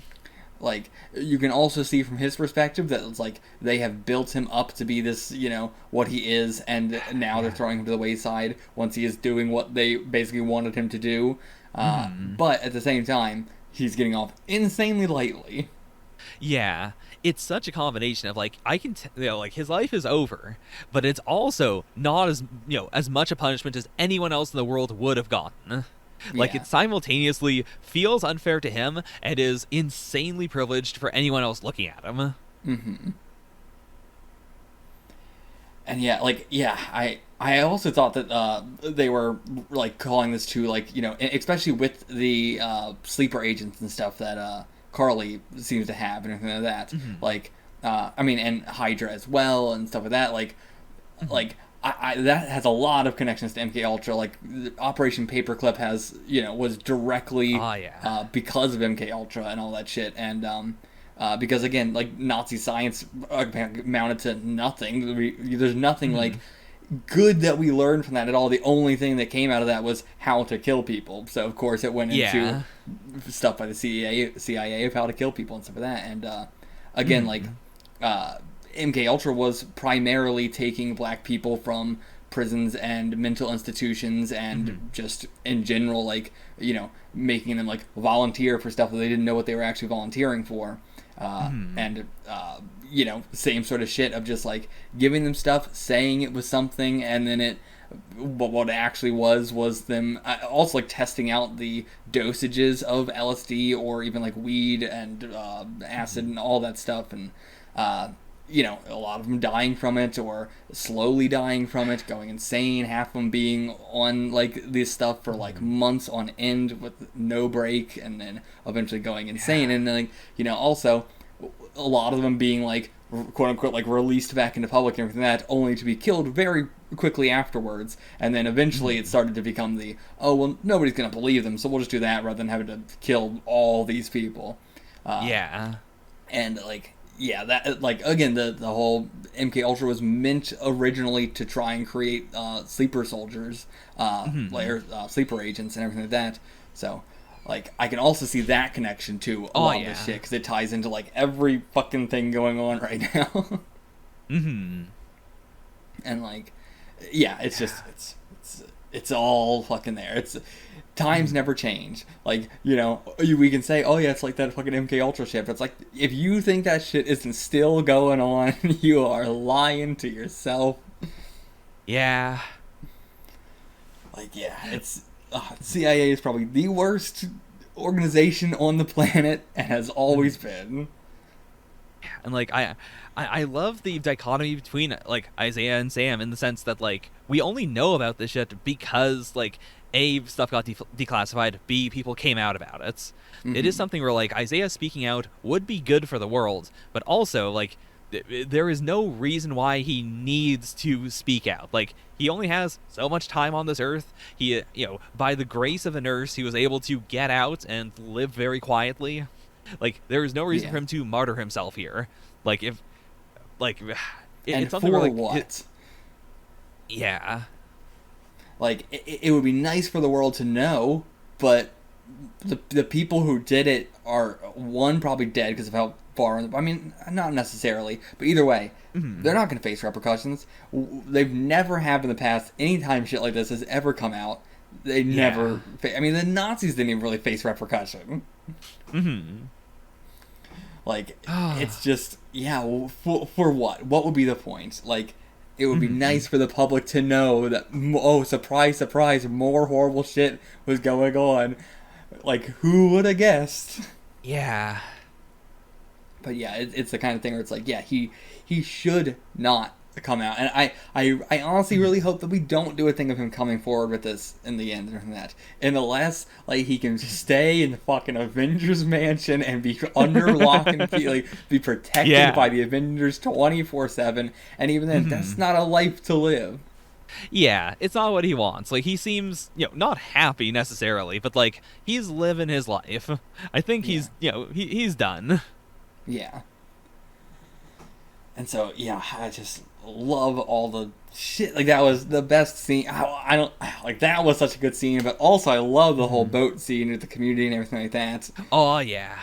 Like, you can also see from his perspective that it's like they have built him up to be this, what he is, and now they're throwing him to the wayside once he is doing what they basically wanted him to do. But at the same time, he's getting off insanely lightly. Yeah, it's such a combination of I can his life is over, but it's also not as as much a punishment as anyone else in the world would have gotten. It simultaneously feels unfair to him and is insanely privileged for anyone else looking at him. Mm-hmm. And I also thought that they were calling this to especially with the sleeper agents and stuff that Carly seems to have and everything like that. Mm-hmm. And Hydra as well and stuff like that. That has a lot of connections to MK Ultra. Operation Paperclip has, was directly because of MK Ultra and all that shit. And because again, Nazi science amounted to nothing. There's nothing good that we learned from that at all. The only thing that came out of that was how to kill people. So of course it went into stuff by the CIA of how to kill people and stuff like that. And again, MK Ultra was primarily taking black people from prisons and mental institutions and just in general, making them volunteer for stuff that they didn't know what they were actually volunteering for. And same sort of shit of just giving them stuff, saying it was something, and then it but what it actually was them also like testing out the dosages of LSD or even like weed and acid and all that stuff, and you know, a lot of them dying from it or slowly dying from it, going insane, half of them being on like this stuff for like months on end with no break, and then eventually going insane. And then, like, you know, also a lot of them being like quote unquote like released back into public and everything like that, only to be killed very quickly afterwards. And then eventually it started to become the, oh well, nobody's gonna believe them, so we'll just do that rather than having to kill all these people. And like, yeah, that, like, again, the whole MK Ultra was meant originally to try and create sleeper soldiers, sleeper agents and everything like that. So, like, I can also see that connection to a lot of this shit, because it ties into, like, every fucking thing going on right now. And, like, yeah, it's just, it's all fucking there. It's... Times never change. Like, you know, we can say, oh yeah, it's like that fucking MK Ultra shit, but it's like, if you think that shit isn't still going on, you are lying to yourself. Yeah. Like, yeah, it's... CIA is probably the worst organization on the planet, and has always been. And, like, I love the dichotomy between, like, Isaiah and Sam, in the sense that, like, we only know about this shit because, like, A, stuff got declassified, B, people came out about it. It is something where, like, Isaiah speaking out would be good for the world, but also, like, there is no reason why he needs to speak out. Like, he only has so much time on this earth. He, you know, by the grace of a nurse, he was able to get out and live very quietly. Like, there is no reason for him to martyr himself here. Like, if, like, it's something for where, like, what? Yeah. Like, it would be nice for the world to know, but the people who did it are, one, probably dead because of how far... I mean, not necessarily, but either way, they're not going to face repercussions. They've never have in the past. Anytime shit like this has ever come out, they never... I mean, the Nazis didn't even really face repercussion. Like, it's just... Yeah, well, for what? What would be the point? Like... It would be nice for the public to know that, oh, surprise, surprise, more horrible shit was going on. Like, who would have guessed? Yeah. But yeah, it's the kind of thing where it's like, yeah, he should not come out. And I honestly really hope that we don't do a thing of him coming forward with this in the end or that. Unless, like, he can stay in the fucking Avengers mansion and be under lock and key, like, be protected by the Avengers 24/7. And even then, that's not a life to live. Yeah, it's not what he wants. Like, he seems, you know, not happy necessarily, but, like, he's living his life. I think he's, you know, he's done. Yeah. And so, yeah, I just love all the shit. Like, that was the best scene. I don't, like, that was such a good scene, but also I love the whole boat scene with the community and everything like that. Oh, yeah.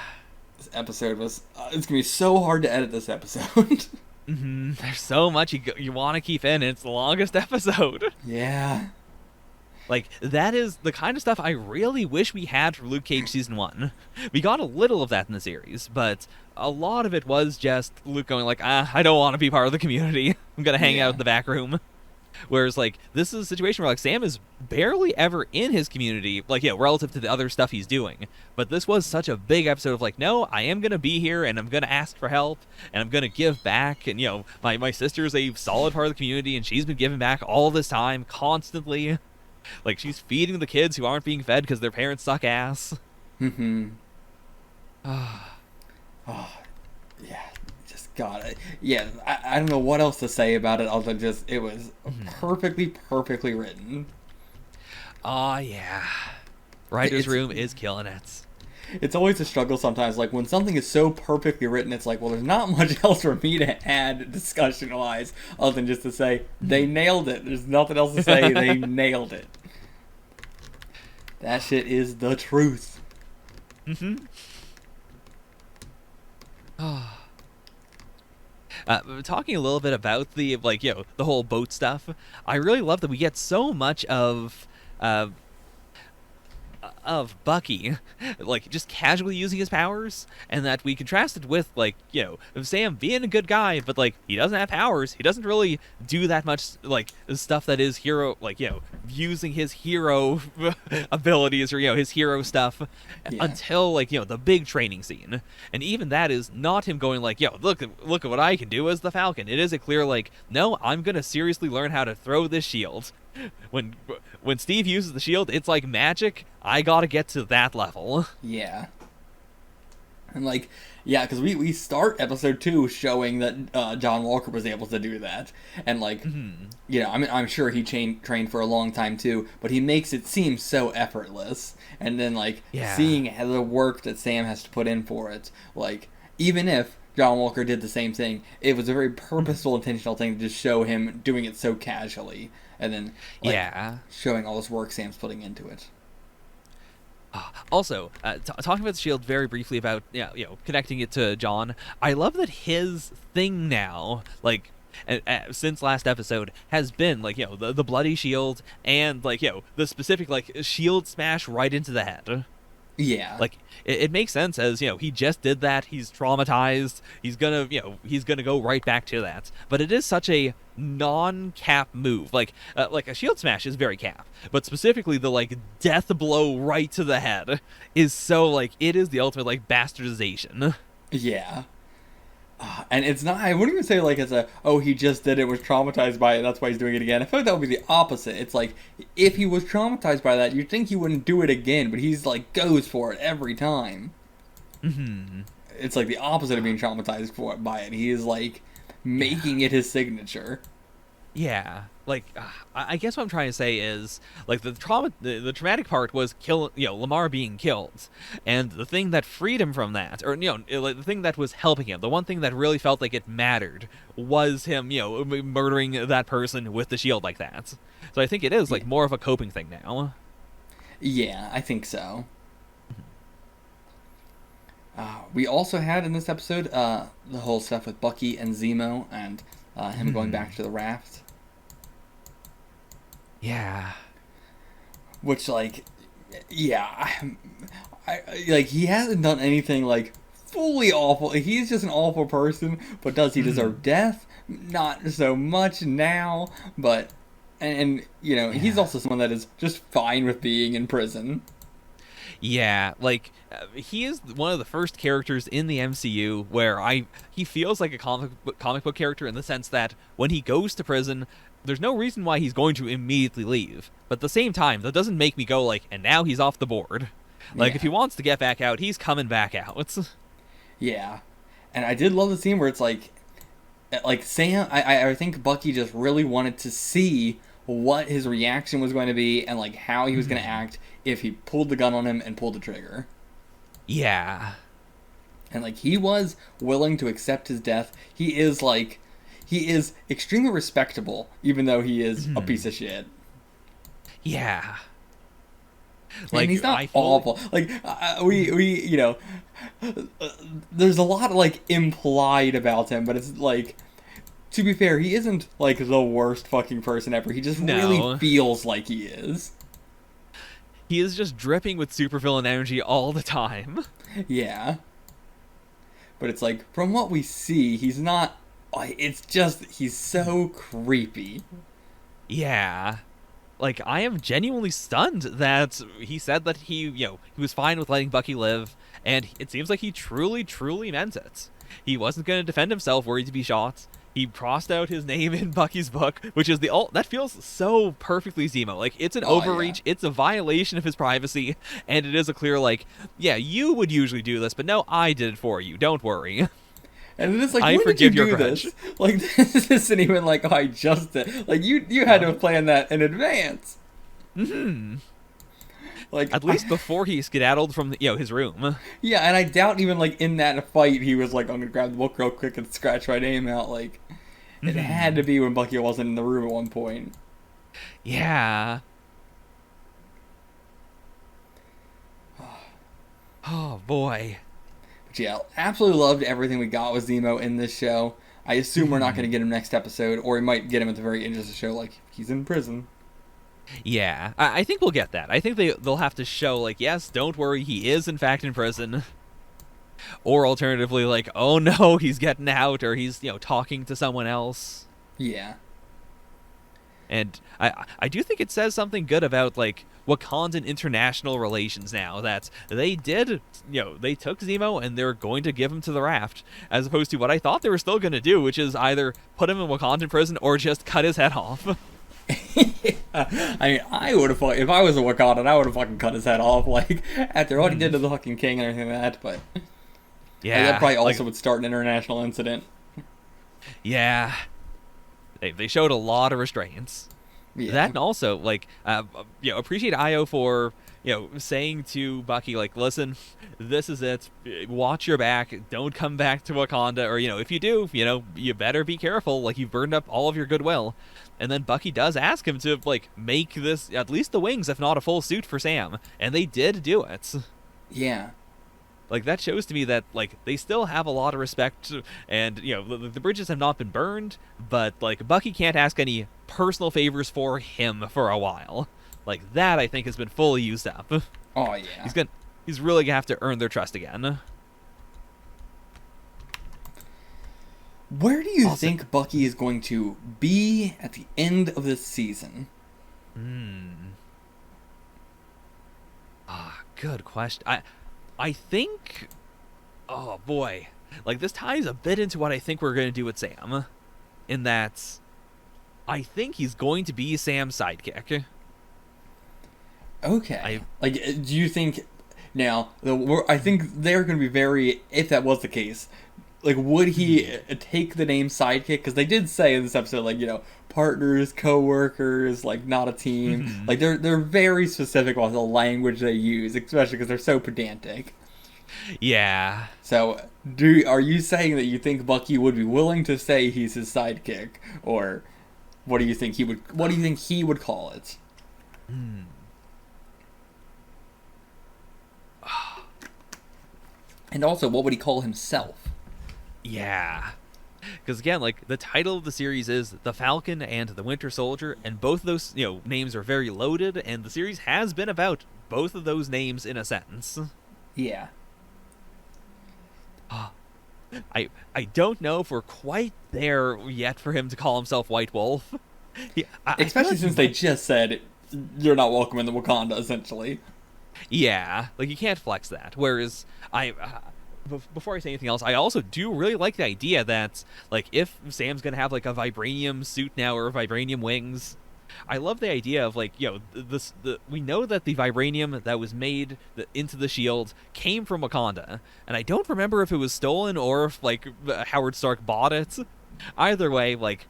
This episode was, it's gonna be so hard to edit this episode. There's so much you want to keep in. It's the longest episode. Yeah. Like, that is the kind of stuff I really wish we had for Luke Cage Season 1. We got a little of that in the series, but a lot of it was just Luke going like, I don't want to be part of the community. I'm going to hang out in the back room. Whereas, like, this is a situation where, like, Sam is barely ever in his community, like, yeah, relative to the other stuff he's doing. But this was such a big episode of, like, no, I am going to be here, and I'm going to ask for help, and I'm going to give back, and, you know, my sister's a solid part of the community, and she's been giving back all this time, constantly. Like, she's feeding the kids who aren't being fed because their parents suck ass. Yeah, just God. Yeah, I don't know what else to say about it other than just, it was perfectly written. Oh, yeah. Writer's Room is killing it. It's always a struggle sometimes. Like, when something is so perfectly written, it's like, well, there's not much else for me to add discussion-wise other than just to say, they nailed it. There's nothing else to say. They nailed it. That shit is the truth. Talking a little bit about the, like, you know, the whole boat stuff, I really love that we get so much of of Bucky, like, just casually using his powers, and that we contrasted with, like, Sam being a good guy, but, like, he doesn't have powers. He doesn't really do that much, like, stuff that is hero, like, using his hero abilities or, his hero stuff until, like, the big training scene. And even that is not him going, like, look at what I can do as the Falcon. It is a clear, like, no, I'm gonna seriously learn how to throw this shield. When Steve uses the shield, it's like magic. I gotta get to that level. Yeah. And like, yeah, because we start episode 2 showing that John Walker was able to do that, and like, I'm sure he trained for a long time too, but he makes it seem so effortless. And then like seeing the work that Sam has to put in for it, like even if John Walker did the same thing, it was a very purposeful, intentional thing to just show him doing it so casually. And then, showing all this work Sam's putting into it. Also, talking about the shield very briefly about connecting it to John, I love that his thing now, like since last episode, has been like the bloody shield and like the specific like shield smash right into the head. Yeah. Like it makes sense as he just did that. He's traumatized. He's gonna go right back to that. But it is such a non-cap move. Like a shield smash is very cap, but specifically the like death blow right to the head is so like it is the ultimate like bastardization. Yeah. And it's not, I wouldn't even say like it's he just did it, was traumatized by it, that's why he's doing it again. I feel like that would be the opposite. It's like, if he was traumatized by that, you'd think he wouldn't do it again, but he's like, goes for it every time. Mm-hmm. It's like the opposite of being traumatized by it. He is like, making it his signature. Yeah. Like, I guess what I'm trying to say is, like, the traumatic part was Lamar being killed, and the thing that freed him from that, or like the thing that was helping him, the one thing that really felt like it mattered, was him, murdering that person with the shield like that. So I think it is like more of a coping thing now. Yeah, I think so. We also had in this episode the whole stuff with Bucky and Zemo and him going back to the raft. Yeah. Which, like, I like, he hasn't done anything, like, fully awful. He's just an awful person, but does he deserve death? Not so much now, but, and he's also someone that is just fine with being in prison. Yeah, like, he is one of the first characters in the MCU where he feels like a comic book character in the sense that when he goes to prison, there's no reason why he's going to immediately leave. But at the same time, that doesn't make me go like, and now he's off the board. Like, if he wants to get back out, he's coming back out. Yeah. And I did love the scene where it's like Sam, I think Bucky just really wanted to see what his reaction was going to be and like how he was going to act if he pulled the gun on him and pulled the trigger. Yeah. And like he was willing to accept his death. He is extremely respectable, even though he is a piece of shit. Yeah. Like, and he's not awful. Like, there's a lot of, like, implied about him, but it's, like, to be fair, he isn't, like, the worst fucking person ever. He just really feels like he is. He is just dripping with supervillain energy all the time. Yeah. But it's like, from what we see, he's not... It's just, he's so creepy. Yeah. Like, I am genuinely stunned that he said that he was fine with letting Bucky live, and it seems like he truly, truly meant it. He wasn't going to defend himself were he to be shot. He crossed out his name in Bucky's book, which is that feels so perfectly Zemo. Like, it's an overreach, it's a violation of his privacy, and it is a clear, like, yeah, you would usually do this, but no, I did it for you, don't worry. And it's like, when did you do this? Like, this isn't even like, I just did. Like, you had to have planned that in advance. Mm-hmm. Like, at least before he skedaddled from his room. Yeah, and I doubt even like in that fight he was like, I'm gonna grab the book real quick and scratch my name out. Like, it had to be when Bucky wasn't in the room at one point. Yeah. Oh boy. But yeah, absolutely loved everything we got with Zemo in this show. I assume we're not going to get him next episode, or we might get him at the very end of the show, like he's in prison. Yeah, I think we'll get that. I think they'll have to show, like, yes, don't worry, he is in fact in prison. Or alternatively, like, oh no, he's getting out, or he's, talking to someone else. Yeah. And I do think it says something good about, like, Wakandan international relations now, that they did, they took Zemo and they're going to give him to the raft, as opposed to what I thought they were still going to do, which is either put him in Wakandan prison or just cut his head off. I mean, I would have, if I was a Wakandan, I would have fucking cut his head off, like, after what he did to the fucking king and everything like that, but... Yeah. That probably also would start an international incident. Yeah. They showed a lot of restraints. Yeah. That, and also, like, appreciate Io for, saying to Bucky, like, listen, this is it. Watch your back. Don't come back to Wakanda. Or, if you do, you better be careful. Like, you've burned up all of your goodwill. And then Bucky does ask him to, like, make this, at least the wings, if not a full suit for Sam. And they did do it. Yeah. Like, that shows to me that, like, they still have a lot of respect, and, the bridges have not been burned, but, like, Bucky can't ask any personal favors for him for a while. Like, that, I think, has been fully used up. Oh, yeah. He's really gonna have to earn their trust again. Where do you think Bucky is going to be at the end of this season? Good question. I think, oh boy, like, this ties a bit into what I think we're going to do with Sam, in that I think he's going to be Sam's sidekick. Okay. Do you think, now, I think they're going to be very, if that was the case, like, would he take the name sidekick? Because they did say in this episode, like, partners, co-workers, like, not a team. Like, they're very specific about the language they use, especially because they're so pedantic. Yeah. So, are you saying that you think Bucky would be willing to say he's his sidekick, or what do you think he would call it? And also, what would he call himself? Yeah. Because again, like, the title of the series is The Falcon and the Winter Soldier, and both of those, names are very loaded, and the series has been about both of those names in a sentence. Yeah. I don't know if we're quite there yet for him to call himself White Wolf. Yeah, especially since they just said, you're not welcome in the Wakanda, essentially. Yeah, like, you can't flex that. Whereas, before I say anything else, I also do really like the idea that, like, if Sam's gonna have, like, a vibranium suit now, or vibranium wings, I love the idea of, like, we know that the vibranium that was made into the shield came from Wakanda, and I don't remember if it was stolen or if, like, Howard Stark bought it. Either way, like,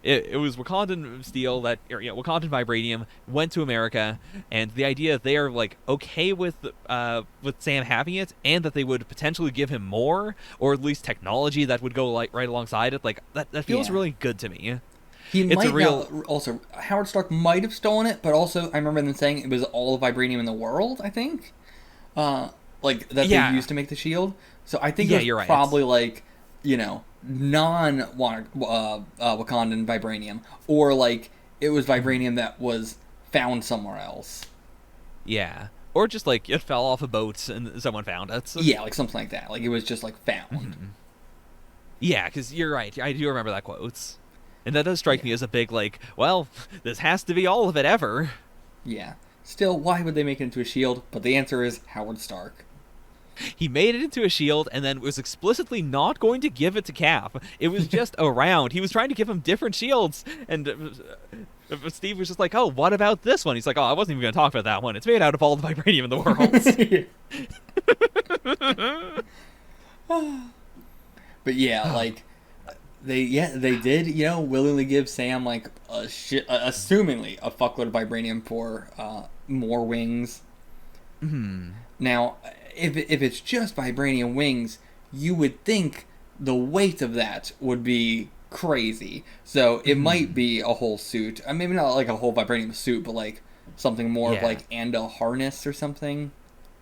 it was Wakandan steel that, or, Wakandan vibranium went to America, and the idea that they are, like, okay with Sam having it, and that they would potentially give him more, or at least technology that would go, like, right alongside it, like, that feels really good to me. Also, Howard Stark might have stolen it, but also I remember them saying it was all the vibranium in the world, I think. Like, that they used to make the shield. So I think it was probably, like, non-Wakandan vibranium, or, like, it was vibranium that was found somewhere else. Yeah. Or just, like, it fell off a boat and someone found it. Yeah, like, something like that. Like, it was just, like, found. Yeah, because you're right. I do remember that quote. And that does strike me as a big, like, well, this has to be all of it ever. Yeah. Still, why would they make it into a shield? But the answer is Howard Stark. He made it into a shield and then was explicitly not going to give it to Cap. It was just around. He was trying to give him different shields. And Steve was just like, oh, what about this one? He's like, oh, I wasn't even going to talk about that one. It's made out of all the vibranium in the world. But yeah, like, they did, willingly give Sam, like, assumingly a fuckload of vibranium for more wings. Now, if it's just vibranium wings, you would think the weight of that would be crazy. So it might be a whole suit. Maybe not like a whole vibranium suit, but like something more of like, and a harness or something.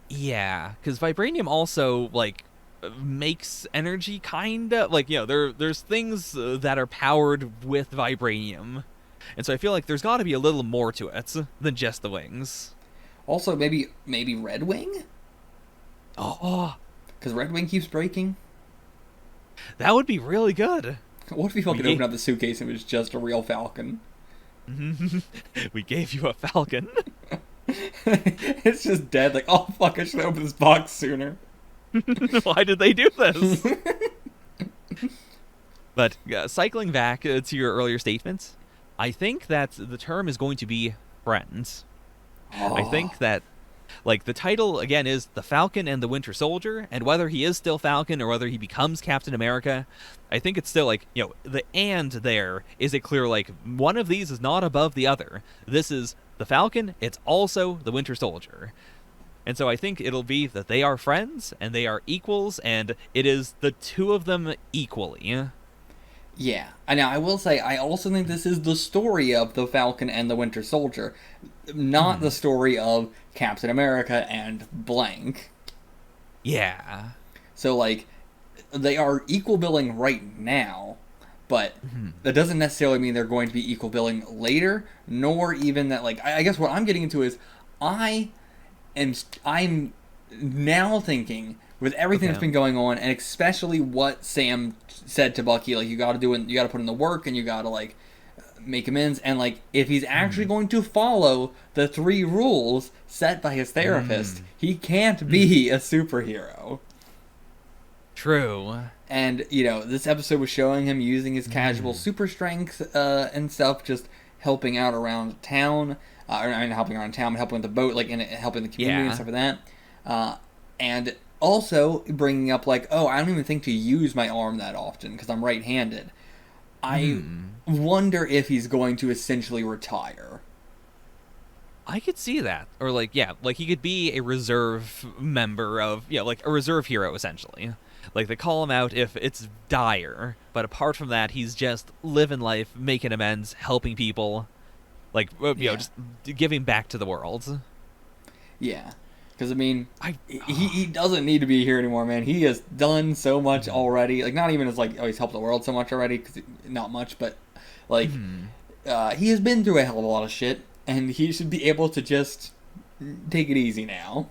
Yeah, because vibranium also, like, makes energy, kinda. Like, there's things that are powered with vibranium. And so I feel like there's got to be a little more to it than just the wings. Also, maybe Red Wing? Oh. Because Red Wing keeps breaking? That would be really good. What if you fucking open up the suitcase and it was just a real Falcon? We gave you a Falcon. It's just dead. Like, oh fuck, I should open this box sooner. Why did they do this? But cycling back to your earlier statements, I think that the term is going to be friends. Oh. I think that, like, the title, again, is The Falcon and the Winter Soldier, and whether he is still Falcon or whether he becomes Captain America, I think it's still, like, you know, the and there is a clear, like, one of these is not above the other. This is the Falcon, it's also the Winter Soldier. And so I think it'll be that they are friends, and they are equals, and it is the two of them equally. Yeah. Now, I will say, I also think this is the story of the Falcon and the Winter Soldier, not the story of Captain America and blank. Yeah. So, like, they are equal billing right now, but that doesn't necessarily mean they're going to be equal billing later, nor even that, like, I guess what I'm getting into is, I'm now thinking, with everything that's been going on, and especially what Sam said to Bucky, like, you gotta put in the work, and you gotta, like, make amends, and, like, if he's actually going to follow the 3 rules set by his therapist, he can't be a superhero. True. And, you know, this episode was showing him using his casual super strength and stuff, just helping out around town, helping around town, but helping with the boat, like, and helping the community and stuff like that. And also bringing up, like, oh, I don't even think to use my arm that often because I'm right-handed. I wonder if he's going to essentially retire. I could see that. Or, like, yeah, like, he could be a reserve member of, yeah, like, a reserve hero, essentially. Like, they call him out if it's dire, but apart from that, he's just living life, making amends, helping people, like, you know, just giving back to the world. Yeah. Because, I mean, he doesn't need to be here anymore, man. He has done so much already. Like, not even as, like, oh, he's helped the world so much already, because not much, but, like, he has been through a hell of a lot of shit, and he should be able to just take it easy now.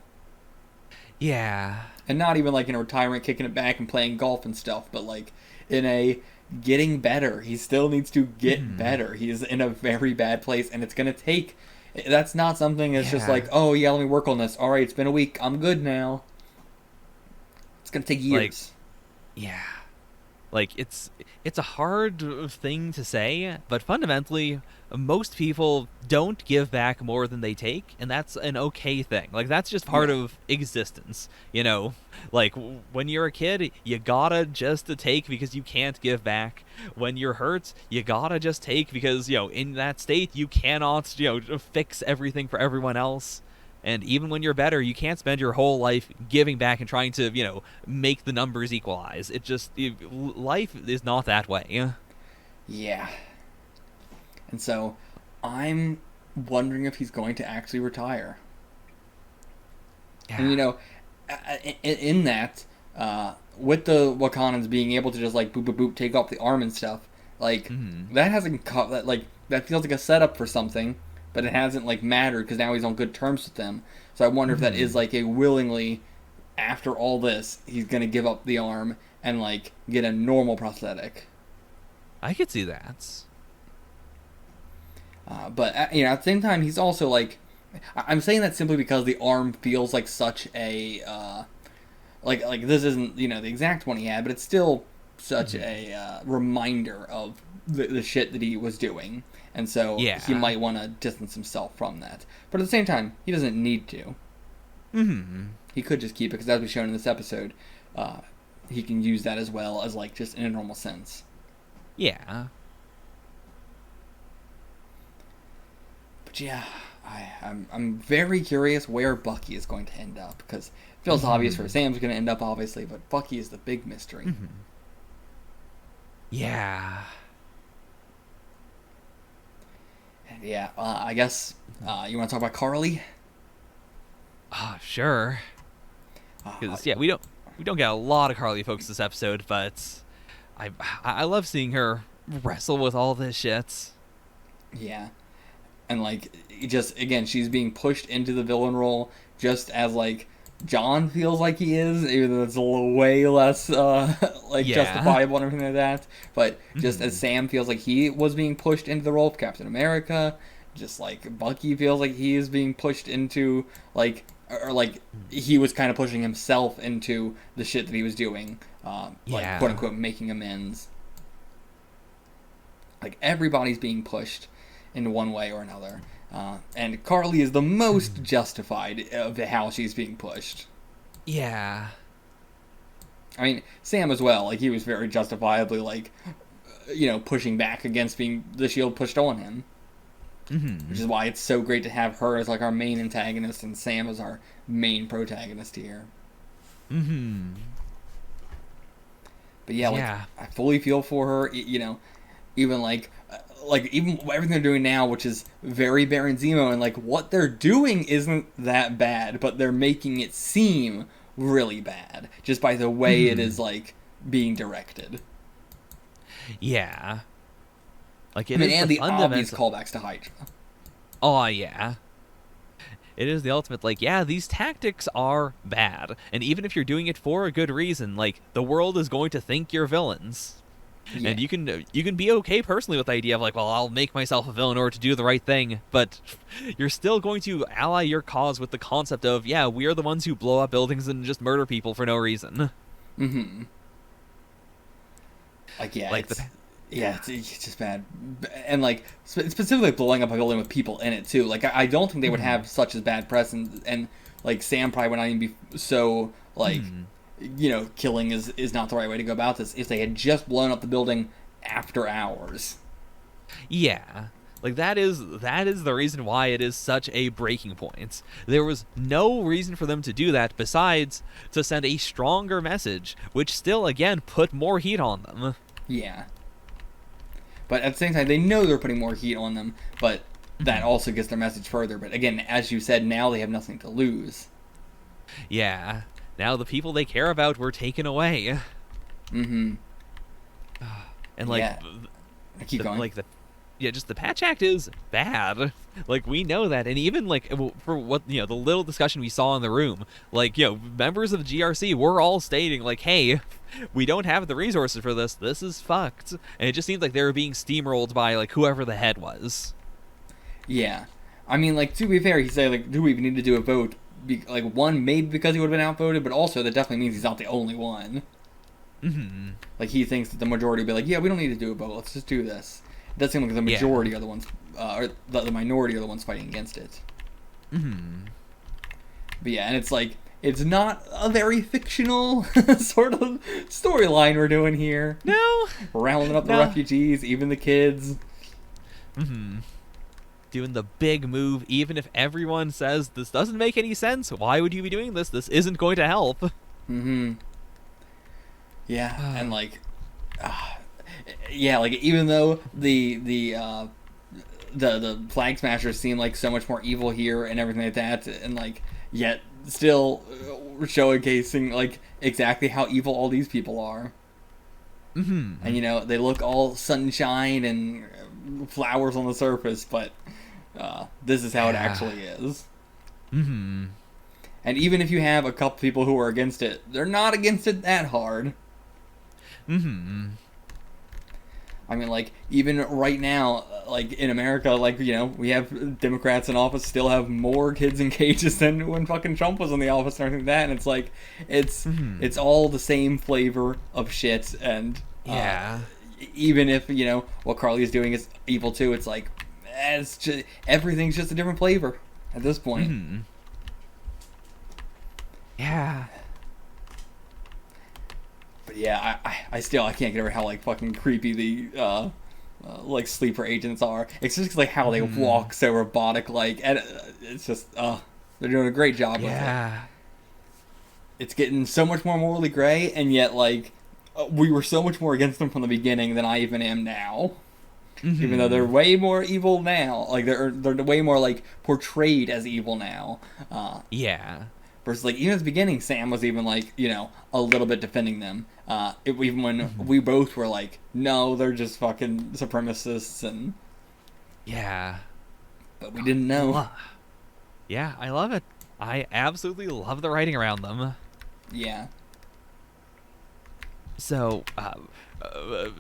Yeah. And not even, like, in a retirement, kicking it back and playing golf and stuff, but, like, in a getting better. He still needs to get better. He's in a very bad place, and it's going to take... That's not something that's just like, oh, yeah, let me work on this. All right, it's been a week. I'm good now. It's going to take years. Like, yeah. Like, it's a hard thing to say, but fundamentally, most people don't give back more than they take, and that's an okay thing. Like, that's just part of existence, you know? Like, when you're a kid, you gotta just take because you can't give back. When you're hurt, you gotta just take because, you know, in that state, you cannot, you know, fix everything for everyone else. And even when you're better, you can't spend your whole life giving back and trying to, you know, make the numbers equalize. It just... life is not that way. Yeah. And so, I'm wondering if he's going to actually retire. Yeah. And, you know, in that, with the Wakandans being able to just, like, boop, boop, boop, take off the arm and stuff, like, that hasn't... that feels like a setup for something. But it hasn't, like, mattered because now he's on good terms with them. So I wonder if that is, like, a willingly, after all this, he's going to give up the arm and, like, get a normal prosthetic. I could see that. But, you know, at the same time, he's also, like... I'm saying that simply because the arm feels like such a... like this isn't, you know, the exact one he had, but it's still such a reminder of the shit that he was doing. And so he might want to distance himself from that. But at the same time, he doesn't need to. He could just keep it, because as we've shown in this episode, he can use that as well as, like, just in a normal sense. Yeah. But yeah, I'm very curious where Bucky is going to end up, because it feels obvious where Sam's going to end up, obviously, but Bucky is the big mystery. Yeah. Yeah, I guess you want to talk about Carly? Sure. Because we don't get a lot of Carly focus this episode, but I love seeing her wrestle with all this shit. Yeah. And, like, just, again, she's being pushed into the villain role just as, like, John feels like he is, even though it's a little way less, justifiable and everything like that. But just as Sam feels like he was being pushed into the role of Captain America, just like Bucky feels like he is being pushed into, like, or like he was kind of pushing himself into the shit that he was doing, like, quote unquote, making amends. Like, everybody's being pushed in one way or another. And Carly is the most justified of how she's being pushed. Yeah. I mean, Sam as well. Like, he was very justifiably, like, pushing back against being the shield pushed on him. Mm-hmm. Which is why it's so great to have her as, like, our main antagonist and Sam as our main protagonist here. Mm-hmm. But yeah, I fully feel for her, even, even everything they're doing now, which is very Baron Zemo, and, like, what they're doing isn't that bad, but they're making it seem really bad, just by the way it is, like, being directed. Yeah. Like, and the obvious callbacks to Hydra. Oh, yeah. It is the ultimate, like, yeah, these tactics are bad, and even if you're doing it for a good reason, like, the world is going to think you're villains. Yeah. And you can be okay personally with the idea of, like, well, I'll make myself a villain in order to do the right thing, but you're still going to ally your cause with the concept of, yeah, we are the ones who blow up buildings and just murder people for no reason. Mm-hmm. Like, yeah, like it's just bad. And, like, specifically blowing up a building with people in it, too. Like, I don't think they would have such as bad press, and like, Sam probably would not even be so, like... killing is not the right way to go about this if they had just blown up the building after hours. Yeah. Like, that is the reason why it is such a breaking point. There was no reason for them to do that besides to send a stronger message, which still, again, put more heat on them. Yeah. But at the same time, they know they're putting more heat on them, but that also gets their message further. But again, as you said, now they have nothing to lose. Yeah. Now the people they care about were taken away. Mm-hmm. And, like, keep going. Just the Patch Act is bad. Like, we know that. And even, like, for what, the little discussion we saw in the room, like, members of the GRC were all stating, like, hey, we don't have the resources for this. This is fucked. And it just seemed like they were being steamrolled by, like, whoever the head was. Yeah. I mean, like, to be fair, he said, like, do we even need to do a vote? Like, one, maybe because he would have been outvoted, but also that definitely means he's not the only one. Mm-hmm. Like, he thinks that the majority will be like, yeah, we don't need to do a vote, let's just do this. It does seem like the majority are the ones, or the minority are the ones fighting against it. Mm-hmm. But yeah, and it's like, it's not a very fictional sort of storyline we're doing here. No! Rounding up the refugees, even the kids. Mm-hmm. Doing the big move, even if everyone says this doesn't make any sense. Why would you be doing this? This isn't going to help. Mm-hmm. Yeah, and like, like even though the Flag Smashers seem like so much more evil here and everything like that, and like yet still showcasing like exactly how evil all these people are. Mm-hmm. And they look all sunshine and flowers on the surface, but this is how it actually is. Mm-hmm. And even if you have a couple people who are against it, they're not against it that hard. Mm-hmm. I mean, like, even right now, like, in America, like, we have Democrats in office still have more kids in cages than when fucking Trump was in the office and everything like that, and it's like, it's all the same flavor of shit, and even if, what Carly is doing is evil too, it's like, it's just, everything's just a different flavor at this point. Mm-hmm. Yeah. But yeah, I still can't get over how, like, fucking creepy the like sleeper agents are. It's just like how they walk so robotic, like, and it's just they're doing a great job with it. It's getting so much more morally gray, and yet, like, we were so much more against them from the beginning than I even am now. Mm-hmm. Even though they're way more evil now, like they're way more like portrayed as evil now. Versus, like, even at the beginning, Sam was even, like, a little bit defending them. Even when we both were like, no, they're just fucking supremacists, and Yeah. But we didn't know. Yeah, I love it. I absolutely love the writing around them. Yeah. So,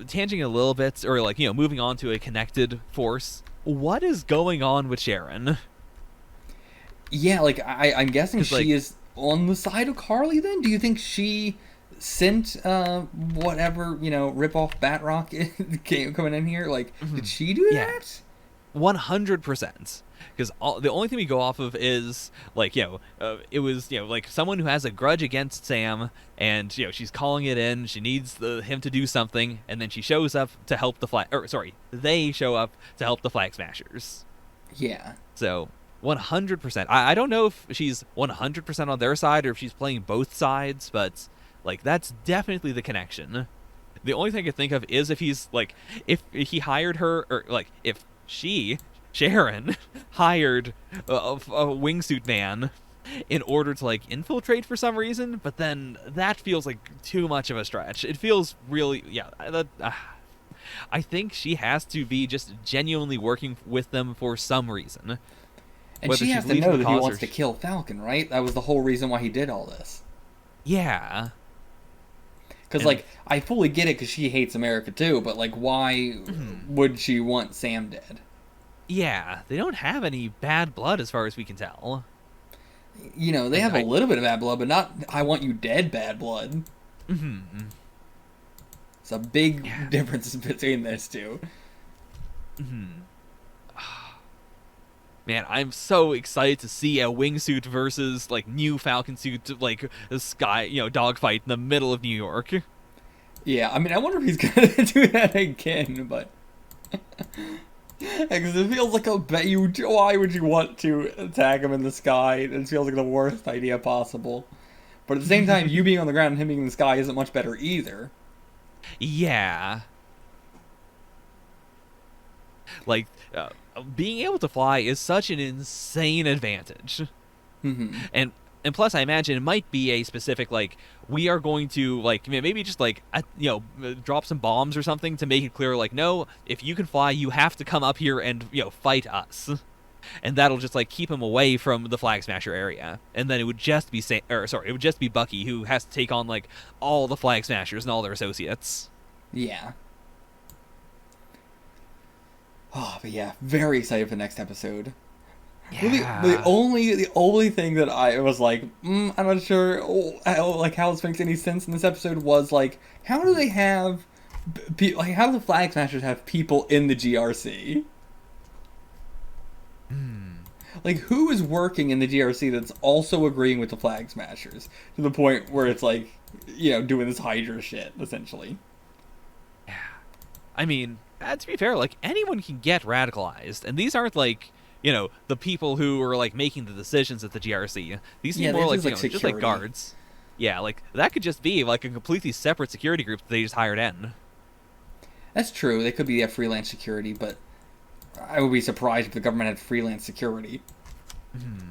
tanging a little bit, or like, moving on to a connected force, what is going on with Sharon? Yeah, like, I'm guessing she is on the side of Carly then? Do you think she sent whatever, rip-off Batrock coming in here? Like, did she do that? 100%. Because the only thing we go off of is, like, it was, like, someone who has a grudge against Sam, and, she's calling it in, she needs him to do something, and then she shows up to help they show up to help the Flag Smashers. Yeah. So, 100%. I don't know if she's 100% on their side, or if she's playing both sides, but, like, that's definitely the connection. The only thing I could think of is if he's, like, if he hired her, or, like, if Sharon hired a wingsuit man in order to, like, infiltrate for some reason, but then that feels like too much of a stretch. It feels really, I think she has to be just genuinely working with them for some reason. And she has to know that he wants to kill Falcon, right? That was the whole reason why he did all this. Yeah. Because, like, I fully get it because she hates America too, but, like, why would she want Sam dead? Yeah, they don't have any bad blood as far as we can tell. They have a little bit of bad blood, but not I want you dead bad blood. Mm-hmm. It's a big difference between those two. Mm-hmm. Man, I'm so excited to see a wingsuit versus, like, new Falcon suit, like, a sky, dogfight in the middle of New York. Yeah, I mean, I wonder if he's gonna do that again, but... Because it feels like why would you want to attack him in the sky? It feels like the worst idea possible. But at the same time, you being on the ground and him being in the sky isn't much better either. Yeah. Like, being able to fly is such an insane advantage. Mm-hmm. And plus, I imagine it might be a specific, like, we are going to, like, maybe just, like, drop some bombs or something to make it clear, like, no, if you can fly, you have to come up here and, fight us. And that'll just, like, keep him away from the Flag Smasher area. And then it would just be, it would just be Bucky who has to take on, like, all the Flag Smashers and all their associates. Yeah. Oh, but yeah, very excited for the next episode. Yeah. Really, the only thing that I was like, I'm not sure, how this makes any sense in this episode was, like, how do they have, how do the Flag Smashers have people in the GRC? Like, who is working in the GRC that's also agreeing with the Flag Smashers to the point where it's like, doing this Hydra shit, essentially? Yeah. I mean, to be fair, like, anyone can get radicalized, and these aren't, like, the people who are, like, making the decisions at the GRC. These seem more like, just like guards. Yeah, like, that could just be, like, a completely separate security group that they just hired in. That's true. They could be freelance security, but I would be surprised if the government had freelance security. Mm-hmm.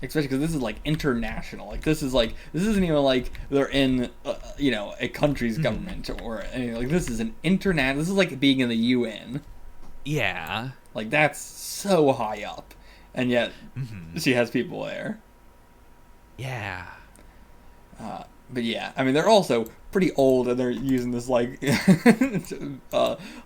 Especially because this is, like, international. Like, this isn't even like they're in, a country's government or anything. Like, this is an international. This is like being in the UN. Yeah. Like, that's so high up. And yet, she has people there. Yeah. But yeah, I mean, they're also pretty old, and they're using this, like,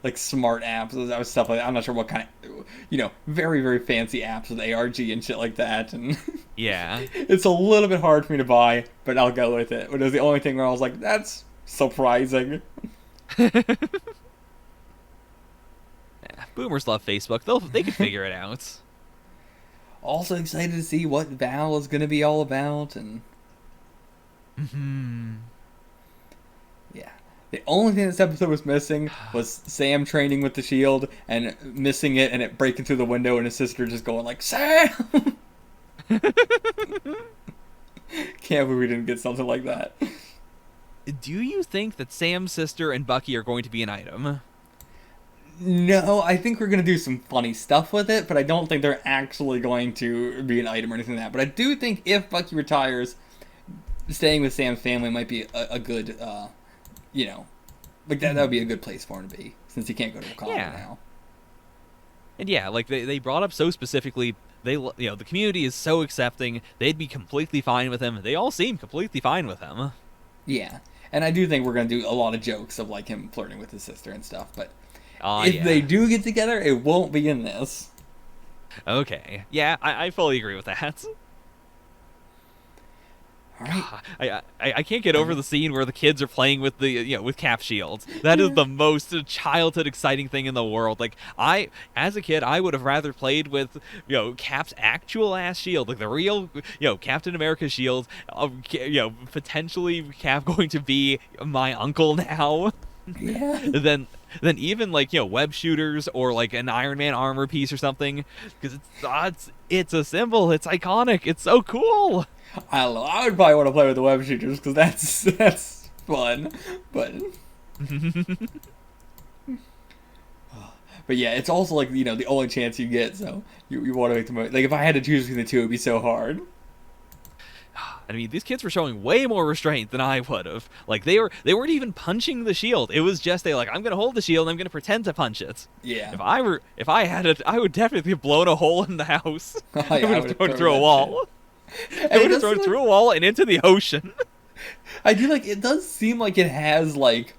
like, smart apps, stuff like that. I'm not sure what kind of, very, very fancy apps with ARG and shit like that. And yeah. It's a little bit hard for me to buy, but I'll go with it. But it was the only thing where I was like, that's surprising. Boomers love Facebook. They can figure it out. Also excited to see what Val is going to be all about, and yeah. The only thing this episode was missing was Sam training with the shield and missing it and it breaking through the window and his sister just going like, Sam! Can't believe we didn't get something like that. Do you think that Sam's sister and Bucky are going to be an item? No, I think we're going to do some funny stuff with it, but I don't think they're actually going to be an item or anything like that. But I do think if Bucky retires, staying with Sam's family might be a good, like that would be a good place for him to be, since he can't go to Wakanda now. And yeah, like they brought up so specifically, the community is so accepting, they'd be completely fine with him. They all seem completely fine with him. Yeah, and I do think we're gonna do a lot of jokes of like him flirting with his sister and stuff. But if they do get together, it won't be in this. Okay, yeah, I fully agree with that. All right. I can't get over the scene where the kids are playing with with Cap shields. That is the most childhood exciting thing in the world. Like as a kid, I would have rather played with Cap's actual ass shield, like the real Captain America shield. Potentially Cap going to be my uncle now. Yeah. Then even like web shooters or like an Iron Man armor piece or something, because it's a symbol. It's iconic. It's so cool. I don't know. I would probably want to play with the web shooters because that's fun. But yeah, it's also like the only chance you get. So you want to make the most. Like if I had to choose between the two, it'd be so hard. I mean, these kids were showing way more restraint than I would have. Like they weren't even punching the shield. It was just I'm gonna hold the shield and I'm gonna pretend to punch it. Yeah. If I had it, I would definitely have blown a hole in the house. Yeah, I would have thrown it through a wall. I would have thrown it through a wall and into the ocean. I do it does seem like it has like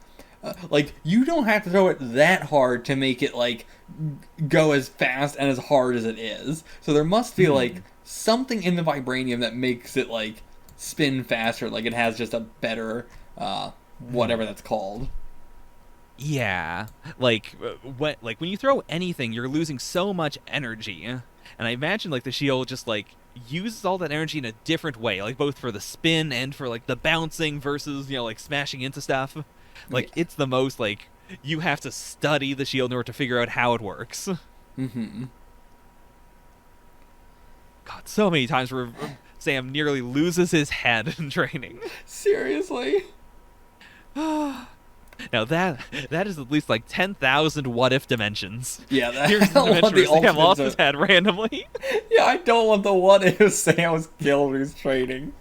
you don't have to throw it that hard to make it go as fast and as hard as it is. So there must be something in the vibranium that makes it spin faster. Like it has just a better whatever that's called. Yeah, when you throw anything, you're losing so much energy, and I imagine the shield just uses all that energy in a different way, both for the spin and for the bouncing versus smashing into stuff. It's the most you have to study the shield in order to figure out how it works. Mm-hmm. God, so many times where Sam nearly loses his head in training. Seriously. Now that is at least 10,000 what if dimensions. Yeah, here's the dimension where Sam lost his head randomly. Yeah, I don't want the what if Sam was killed when he's training.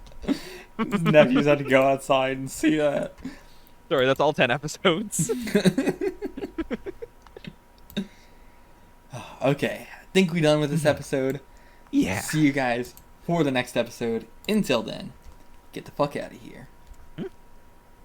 His nephews had to go outside and see that. Sorry, that's all 10 episodes. Okay, I think we're done with this episode. Yeah. See you guys for the next episode. Until then, get the fuck out of here.